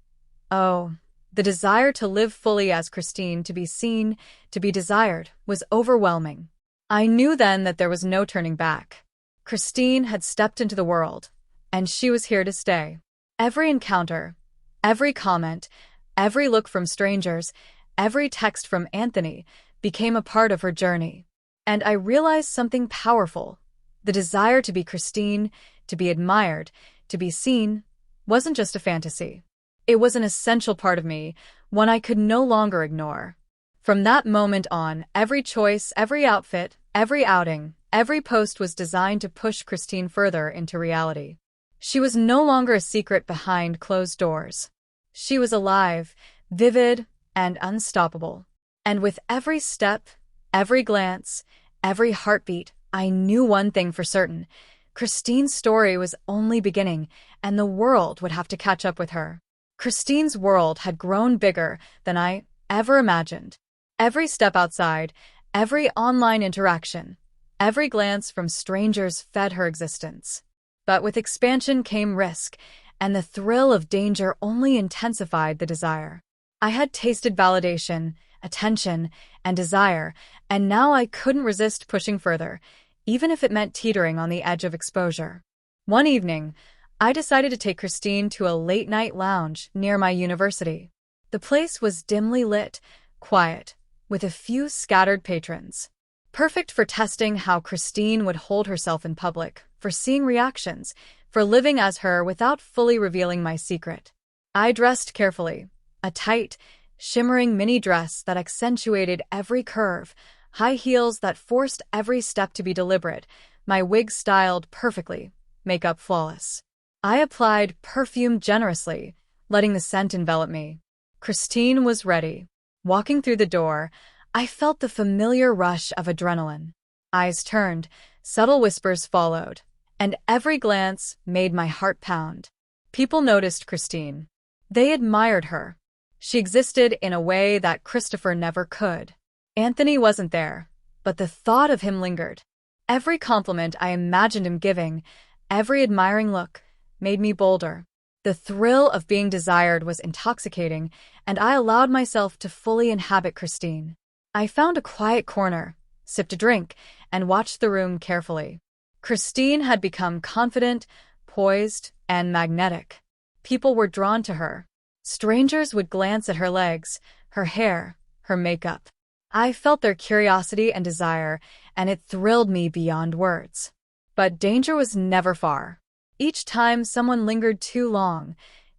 the desire to live fully as Christine, to be seen, to be desired, was overwhelming. I knew then that there was no turning back. Christine had stepped into the world, and she was here to stay. Every encounter, every comment, every look from strangers, every text from Anthony became a part of her journey. And I realized something powerful. The desire to be Christine, to be admired, to be seen, wasn't just a fantasy. It was an essential part of me, one I could no longer ignore. From that moment on, every choice, every outfit, every outing, every post was designed to push Christine further into reality. She was no longer a secret behind closed doors. She was alive, vivid, and unstoppable. And with every step, every glance, every heartbeat, I knew one thing for certain. Christine's story was only beginning, and the world would have to catch up with her. Christine's world had grown bigger than I ever imagined. Every step outside, every online interaction, every glance from strangers fed her existence. But with expansion came risk, and the thrill of danger only intensified the desire. I had tasted validation, attention, and desire, and now I couldn't resist pushing further, even if it meant teetering on the edge of exposure. One evening, I decided to take Christine to a late-night lounge near my university. The place was dimly lit, quiet, with a few scattered patrons. Perfect for testing how Christine would hold herself in public, for seeing reactions, for living as her without fully revealing my secret. I dressed carefully, a tight, shimmering mini dress that accentuated every curve, high heels that forced every step to be deliberate, my wig styled perfectly, makeup flawless. I applied perfume generously, letting the scent envelop me. Christine was ready. Walking through the door, I felt the familiar rush of adrenaline. Eyes turned, subtle whispers followed, and every glance made my heart pound. People noticed Christine. They admired her. She existed in a way that Christopher never could. Anthony wasn't there, but the thought of him lingered. Every compliment I imagined him giving, every admiring look, made me bolder. The thrill of being desired was intoxicating, and I allowed myself to fully inhabit Christine. I found a quiet corner, sipped a drink, and watched the room carefully. Christine had become confident, poised, and magnetic. People were drawn to her. Strangers would glance at her legs, her hair, her makeup. I felt their curiosity and desire, and it thrilled me beyond words. But danger was never far. Each time someone lingered too long,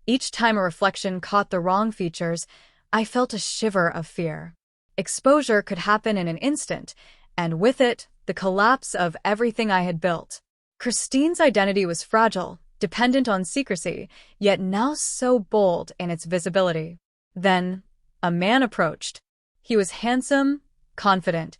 each time a reflection caught the wrong features, I felt a shiver of fear. Exposure could happen in an instant, and with it, the collapse of everything I had built. Christine's identity was fragile, dependent on secrecy, yet now so bold in its visibility. Then, a man approached. He was handsome, confident,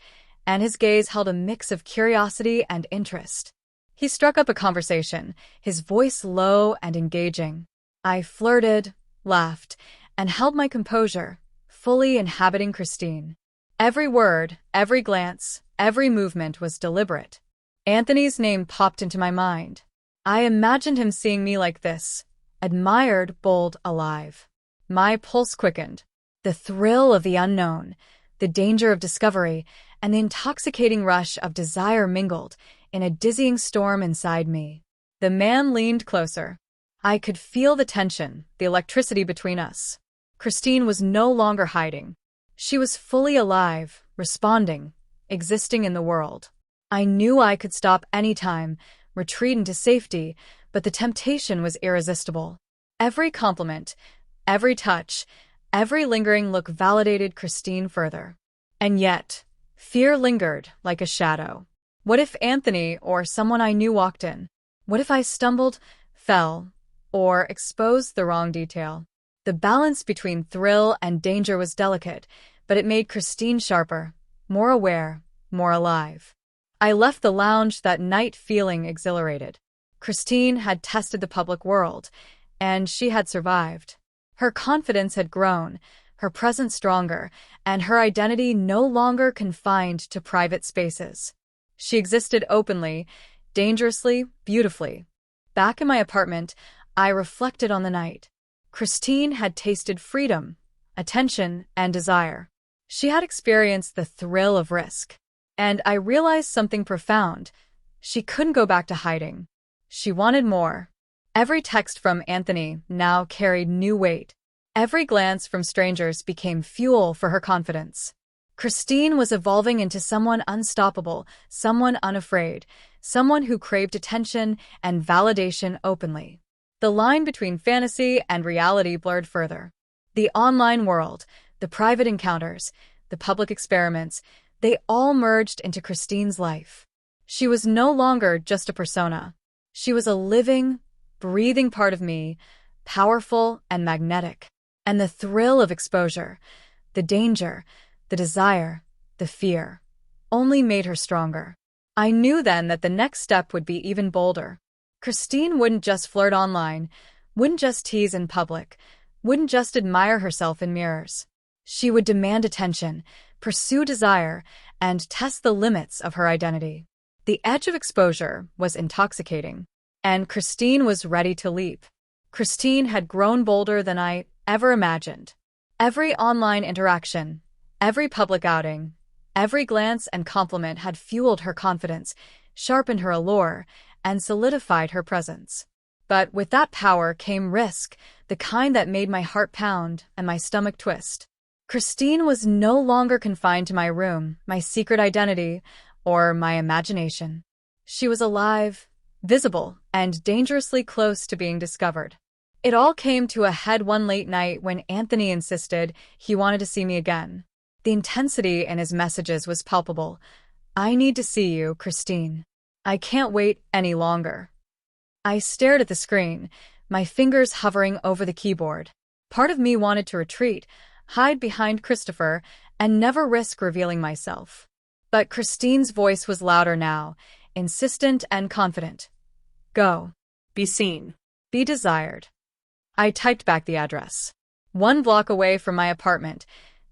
and his gaze held a mix of curiosity and interest. He struck up a conversation, his voice low and engaging. I flirted, laughed, and held my composure, fully inhabiting Christine. Every word, every glance, every movement was deliberate. Anthony's name popped into my mind. I imagined him seeing me like this, admired, bold, alive. My pulse quickened. The thrill of the unknown, the danger of discovery, and the intoxicating rush of desire mingled in a dizzying storm inside me. The man leaned closer. I could feel the tension, the electricity between us. Christine was no longer hiding. She was fully alive, responding, existing in the world. I knew I could stop any time, retreat into safety, but the temptation was irresistible. Every compliment, every touch, every lingering look validated Christine further. And yet, fear lingered like a shadow. What if Anthony or someone I knew walked in? What if I stumbled, fell, or exposed the wrong detail? The balance between thrill and danger was delicate, but it made Christine sharper, more aware, more alive. I left the lounge that night feeling exhilarated. Christine had tested the public world, and she had survived. Her confidence had grown, her presence stronger, and her identity no longer confined to private spaces. She existed openly, dangerously, beautifully. Back in my apartment, I reflected on the night. Christine had tasted freedom, attention, and desire. She had experienced the thrill of risk. And I realized something profound. She couldn't go back to hiding. She wanted more. Every text from Anthony now carried new weight. Every glance from strangers became fuel for her confidence. Christine was evolving into someone unstoppable, someone unafraid, someone who craved attention and validation openly. The line between fantasy and reality blurred further. The online world, the private encounters, the public experiments, they all merged into Christine's life. She was no longer just a persona. She was a living, breathing part of me, powerful and magnetic. And the thrill of exposure, the danger, the desire, the fear, only made her stronger. I knew then that the next step would be even bolder. Christine wouldn't just flirt online, wouldn't just tease in public, wouldn't just admire herself in mirrors. She would demand attention, pursue desire, and test the limits of her identity. The edge of exposure was intoxicating, and Christine was ready to leap. Christine had grown bolder than I ever imagined. Every online interaction, every public outing, every glance and compliment had fueled her confidence, sharpened her allure, and solidified her presence. But with that power came risk, the kind that made my heart pound and my stomach twist. Christine was no longer confined to my room, my secret identity, or my imagination. She was alive, visible, and dangerously close to being discovered. It all came to a head one late night when Anthony insisted he wanted to see me again. The intensity in his messages was palpable. "I need to see you, Christine. I can't wait any longer." I stared at the screen, my fingers hovering over the keyboard. Part of me wanted to retreat, hide behind Christopher, and never risk revealing myself. But Christine's voice was louder now, insistent and confident. "Go. Be seen. Be desired." I typed back the address. 1 block away from my apartment,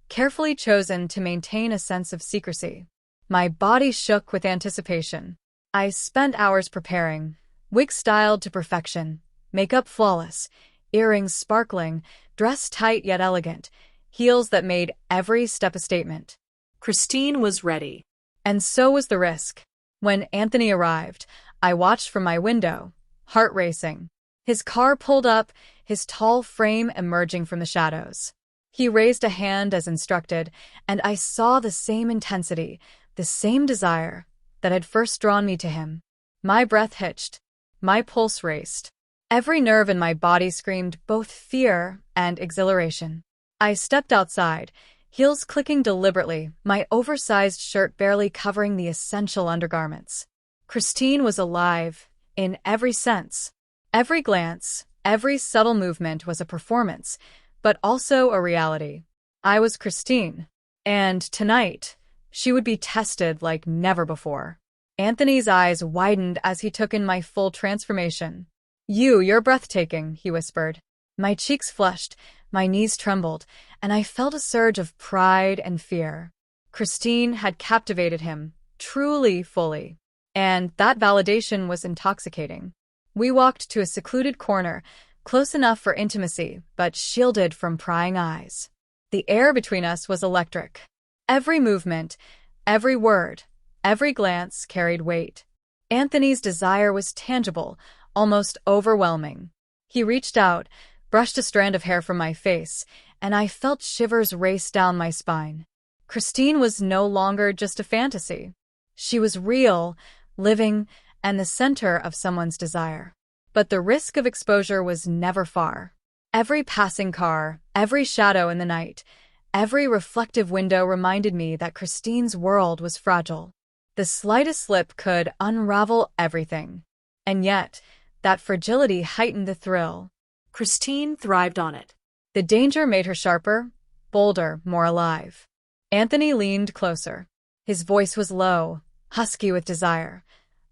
carefully chosen to maintain a sense of secrecy. My body shook with anticipation. I spent hours preparing, wig styled to perfection, makeup flawless, earrings sparkling, dress tight yet elegant, heels that made every step a statement. Christine was ready. And so was the risk. When Anthony arrived, I watched from my window, heart racing. His car pulled up, his tall frame emerging from the shadows. He raised a hand as instructed, and I saw the same intensity, the same desire that had first drawn me to him. My breath hitched. My pulse raced. Every nerve in my body screamed both fear and exhilaration. I stepped outside, heels clicking deliberately, my oversized shirt barely covering the essential undergarments. Christine was alive, in every sense. Every glance, every subtle movement was a performance, but also a reality. I was Christine, and tonight, she would be tested like never before. Anthony's eyes widened as he took in my full transformation. You're breathtaking," he whispered. My cheeks flushed, my knees trembled, and I felt a surge of pride and fear. Christine had captivated him, truly fully. And that validation was intoxicating. We walked to a secluded corner, close enough for intimacy, but shielded from prying eyes. The air between us was electric. Every movement, every word, every glance carried weight. Anthony's desire was tangible, almost overwhelming. He reached out, brushed a strand of hair from my face, and I felt shivers race down my spine. Christine was no longer just a fantasy. She was real, living, and the center of someone's desire. But the risk of exposure was never far. Every passing car, every shadow in the night, every reflective window reminded me that Christine's world was fragile. The slightest slip could unravel everything. And yet, that fragility heightened the thrill. Christine thrived on it. The danger made her sharper, bolder, more alive. Anthony leaned closer. His voice was low, husky with desire.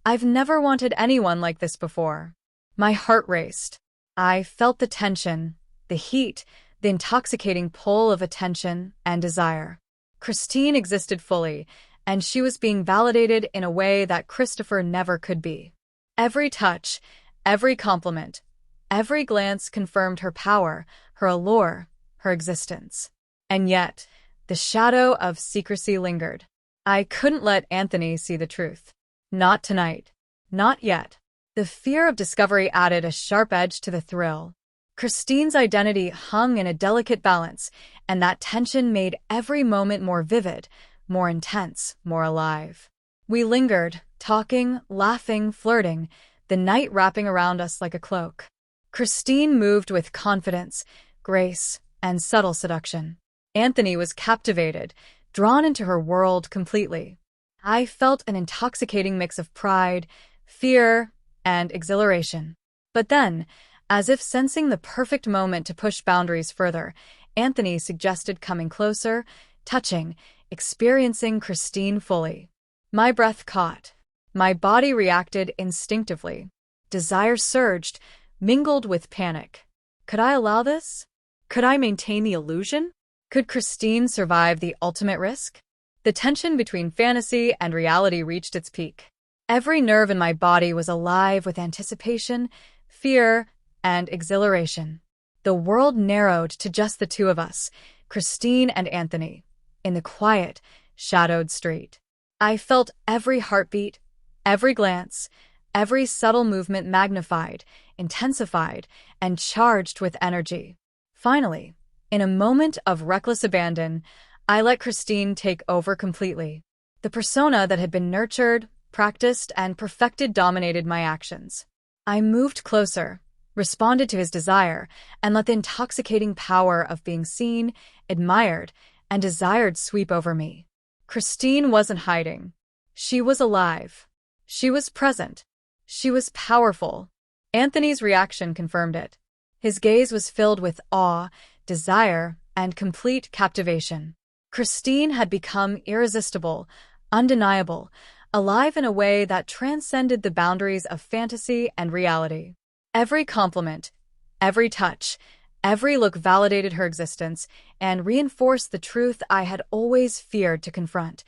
I've never wanted anyone like this before. My heart raced. I felt the tension, the heat, the intoxicating pull of attention and desire. Christine existed fully, and she was being validated in a way that Christopher never could be. Every touch, every compliment, every glance confirmed her power, her allure, her existence. And yet, the shadow of secrecy lingered. I couldn't let Anthony see the truth. Not tonight. Not yet. The fear of discovery added a sharp edge to the thrill. Christine's identity hung in a delicate balance, and that tension made every moment more vivid, more intense, more alive. We lingered, talking, laughing, flirting, the night wrapping around us like a cloak. Christine moved with confidence, grace, and subtle seduction. Anthony was captivated, drawn into her world completely. I felt an intoxicating mix of pride, fear, and exhilaration. But then, as if sensing the perfect moment to push boundaries further, Anthony suggested coming closer, touching, experiencing Christine fully. My breath caught. My body reacted instinctively. Desire surged, mingled with panic. Could I allow this? Could I maintain the illusion? Could Christine survive the ultimate risk? The tension between fantasy and reality reached its peak. Every nerve in my body was alive with anticipation, fear, and exhilaration. The world narrowed to just the two of us, Christine and Anthony, in the quiet, shadowed street. I felt every heartbeat, every glance, every subtle movement magnified, intensified, and charged with energy. Finally, in a moment of reckless abandon, I let Christine take over completely. The persona that had been nurtured, practiced, and perfected dominated my actions. I moved closer, responded to his desire, and let the intoxicating power of being seen, admired, and desired sweep over me. Christine wasn't hiding. She was alive. She was present. She was powerful. Anthony's reaction confirmed it. His gaze was filled with awe, desire, and complete captivation. Christine had become irresistible, undeniable, alive in a way that transcended the boundaries of fantasy and reality. Every compliment, every touch, every look validated her existence and reinforced the truth I had always feared to confront.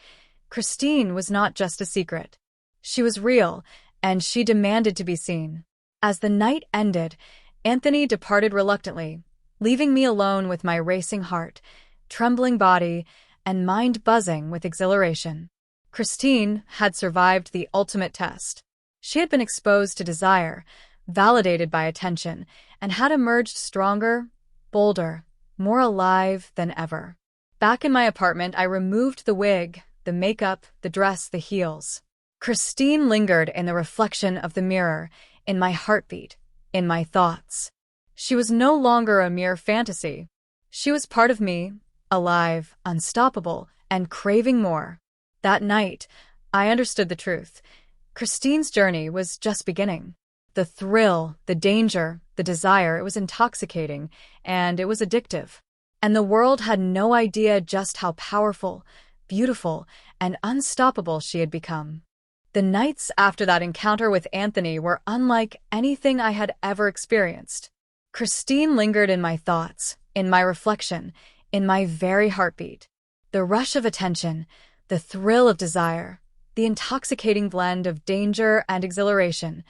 Christine was not just a secret. She was real, and she demanded to be seen. As the night ended, Anthony departed reluctantly, leaving me alone with my racing heart, trembling body, and mind buzzing with exhilaration. Christine had survived the ultimate test. She had been exposed to desire, validated by attention, and had emerged stronger, bolder, more alive than ever. Back in my apartment, I removed the wig, the makeup, the dress, the heels. Christine lingered in the reflection of the mirror, in my heartbeat, in my thoughts. She was no longer a mere fantasy. She was part of me, alive, unstoppable, and craving more. That night, I understood the truth. Christine's journey was just beginning. The thrill, the danger, the desire, it was intoxicating, and it was addictive. And the world had no idea just how powerful, beautiful, and unstoppable she had become. The nights after that encounter with Anthony were unlike anything I had ever experienced. Christine lingered in my thoughts, in my reflection, in my very heartbeat. The rush of attention, the thrill of desire, the intoxicating blend of danger and exhilaration,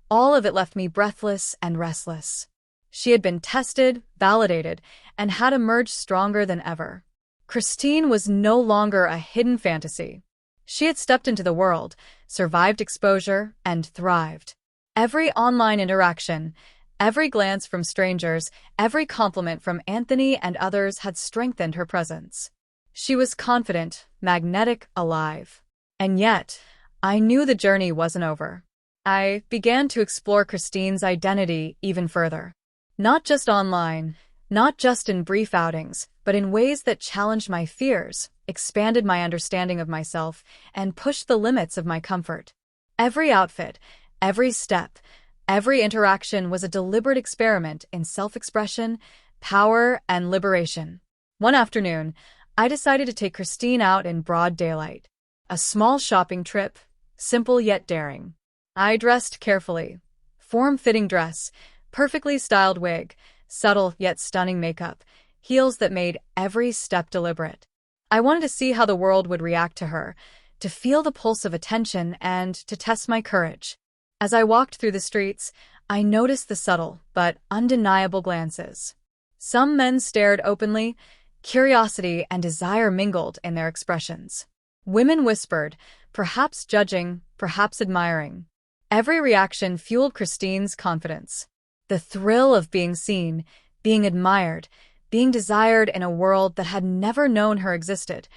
all of it left me breathless and restless. She had been tested, validated, and had emerged stronger than ever. Christine was no longer a hidden fantasy. She had stepped into the world, survived exposure, and thrived. Every online interaction, every glance from strangers, every compliment from Anthony and others had strengthened her presence. She was confident, magnetic, alive. And yet, I knew the journey wasn't over. I began to explore Christine's identity even further. Not just online, not just in brief outings, but in ways that challenged my fears, expanded my understanding of myself, and pushed the limits of my comfort. Every outfit, every step, every interaction was a deliberate experiment in self-expression, power, and liberation. One afternoon, I decided to take Christine out in broad daylight. A small shopping trip, simple yet daring. I dressed carefully. Form-fitting dress, perfectly styled wig, subtle yet stunning makeup, heels that made every step deliberate. I wanted to see how the world would react to her, to feel the pulse of attention, and to test my courage. As I walked through the streets, I noticed the subtle but undeniable glances. Some men stared openly, curiosity and desire mingled in their expressions. Women whispered, perhaps judging, perhaps admiring. Every reaction fueled Christine's confidence. The thrill of being seen, being admired, being desired in a world that had never known her existed.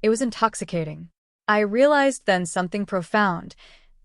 It was intoxicating. I realized then something profound.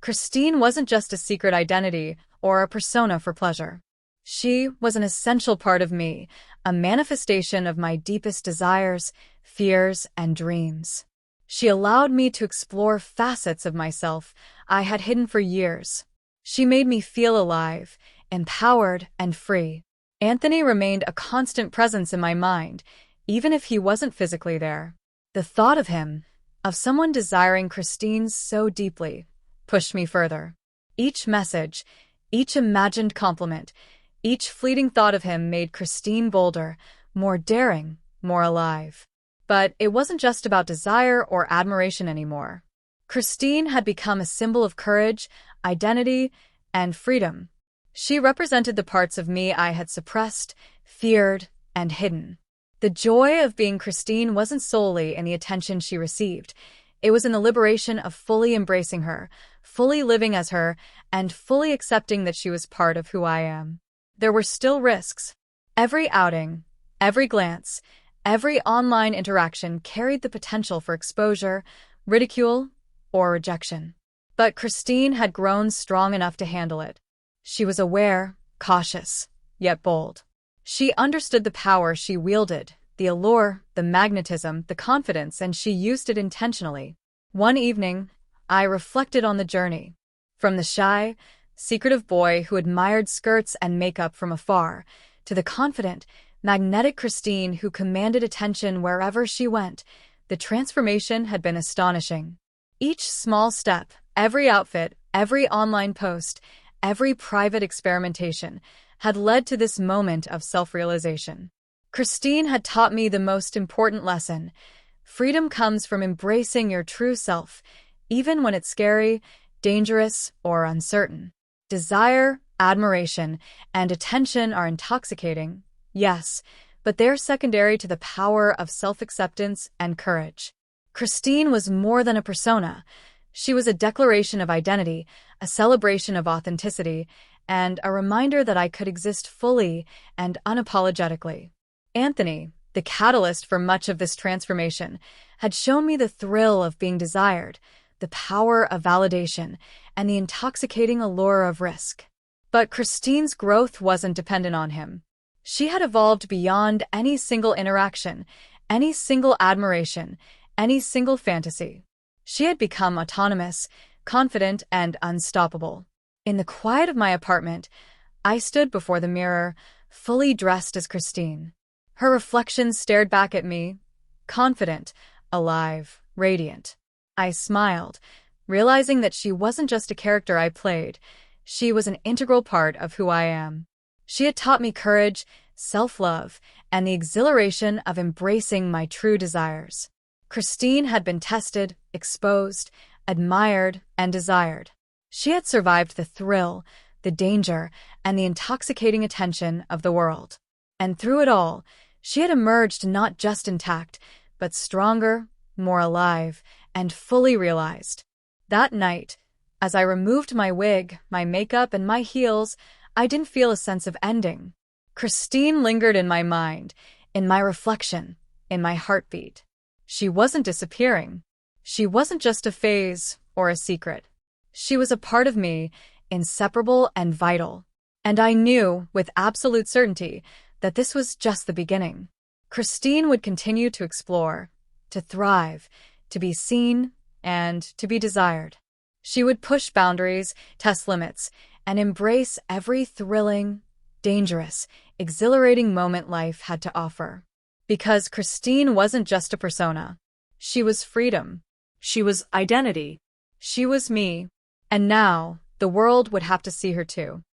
Christine wasn't just a secret identity or a persona for pleasure. She was an essential part of me, a manifestation of my deepest desires, fears, and dreams. She allowed me to explore facets of myself I had hidden for years. She made me feel alive, empowered, and free. Anthony remained a constant presence in my mind, even if he wasn't physically there. The thought of him, of someone desiring Christine so deeply, pushed me further. Each message, each imagined compliment, each fleeting thought of him made Christine bolder, more daring, more alive. But it wasn't just about desire or admiration anymore. Christine had become a symbol of courage, identity, and freedom. She represented the parts of me I had suppressed, feared, and hidden. The joy of being Christine wasn't solely in the attention she received. It was in the liberation of fully embracing her, fully living as her, and fully accepting that she was part of who I am. There were still risks. Every outing, every glance, every online interaction carried the potential for exposure, ridicule, or rejection. But Christine had grown strong enough to handle it. She was aware, cautious, yet bold. She understood the power she wielded, the allure, the magnetism, the confidence, and she used it intentionally. One evening, I reflected on the journey. From the shy, secretive boy who admired skirts and makeup from afar, to the confident, magnetic Christine who commanded attention wherever she went, the transformation had been astonishing. Each small step, every outfit, every online post, every private experimentation had led to this moment of self-realization. Christine had taught me the most important lesson. Freedom comes from embracing your true self, even when it's scary, dangerous, or uncertain. Desire, admiration, and attention are intoxicating, yes, but they're secondary to the power of self-acceptance and courage. Christine was more than a persona. She was a declaration of identity, a celebration of authenticity, and a reminder that I could exist fully and unapologetically. Anthony, the catalyst for much of this transformation, had shown me the thrill of being desired, the power of validation, and the intoxicating allure of risk. But Christine's growth wasn't dependent on him. She had evolved beyond any single interaction, any single admiration, any single fantasy. She had become autonomous, confident, and unstoppable. In the quiet of my apartment, I stood before the mirror, fully dressed as Christine. Her reflection stared back at me, confident, alive, radiant. I smiled, realizing that she wasn't just a character I played. She was an integral part of who I am. She had taught me courage, self-love, and the exhilaration of embracing my true desires. Christine had been tested, exposed, admired, and desired. She had survived the thrill, the danger, and the intoxicating attention of the world. And through it all, she had emerged not just intact, but stronger, more alive, and fully realized. That night, as I removed my wig, my makeup, and my heels, I didn't feel a sense of ending. Christine lingered in my mind, in my reflection, in my heartbeat. She wasn't disappearing. She wasn't just a phase or a secret. She was a part of me, inseparable and vital. And I knew, with absolute certainty, that this was just the beginning. Christine would continue to explore, to thrive, to be seen, and to be desired. She would push boundaries, test limits, and embrace every thrilling, dangerous, exhilarating moment life had to offer. Because Christine wasn't just a persona. She was freedom. She was identity. She was me. And now, the world would have to see her too.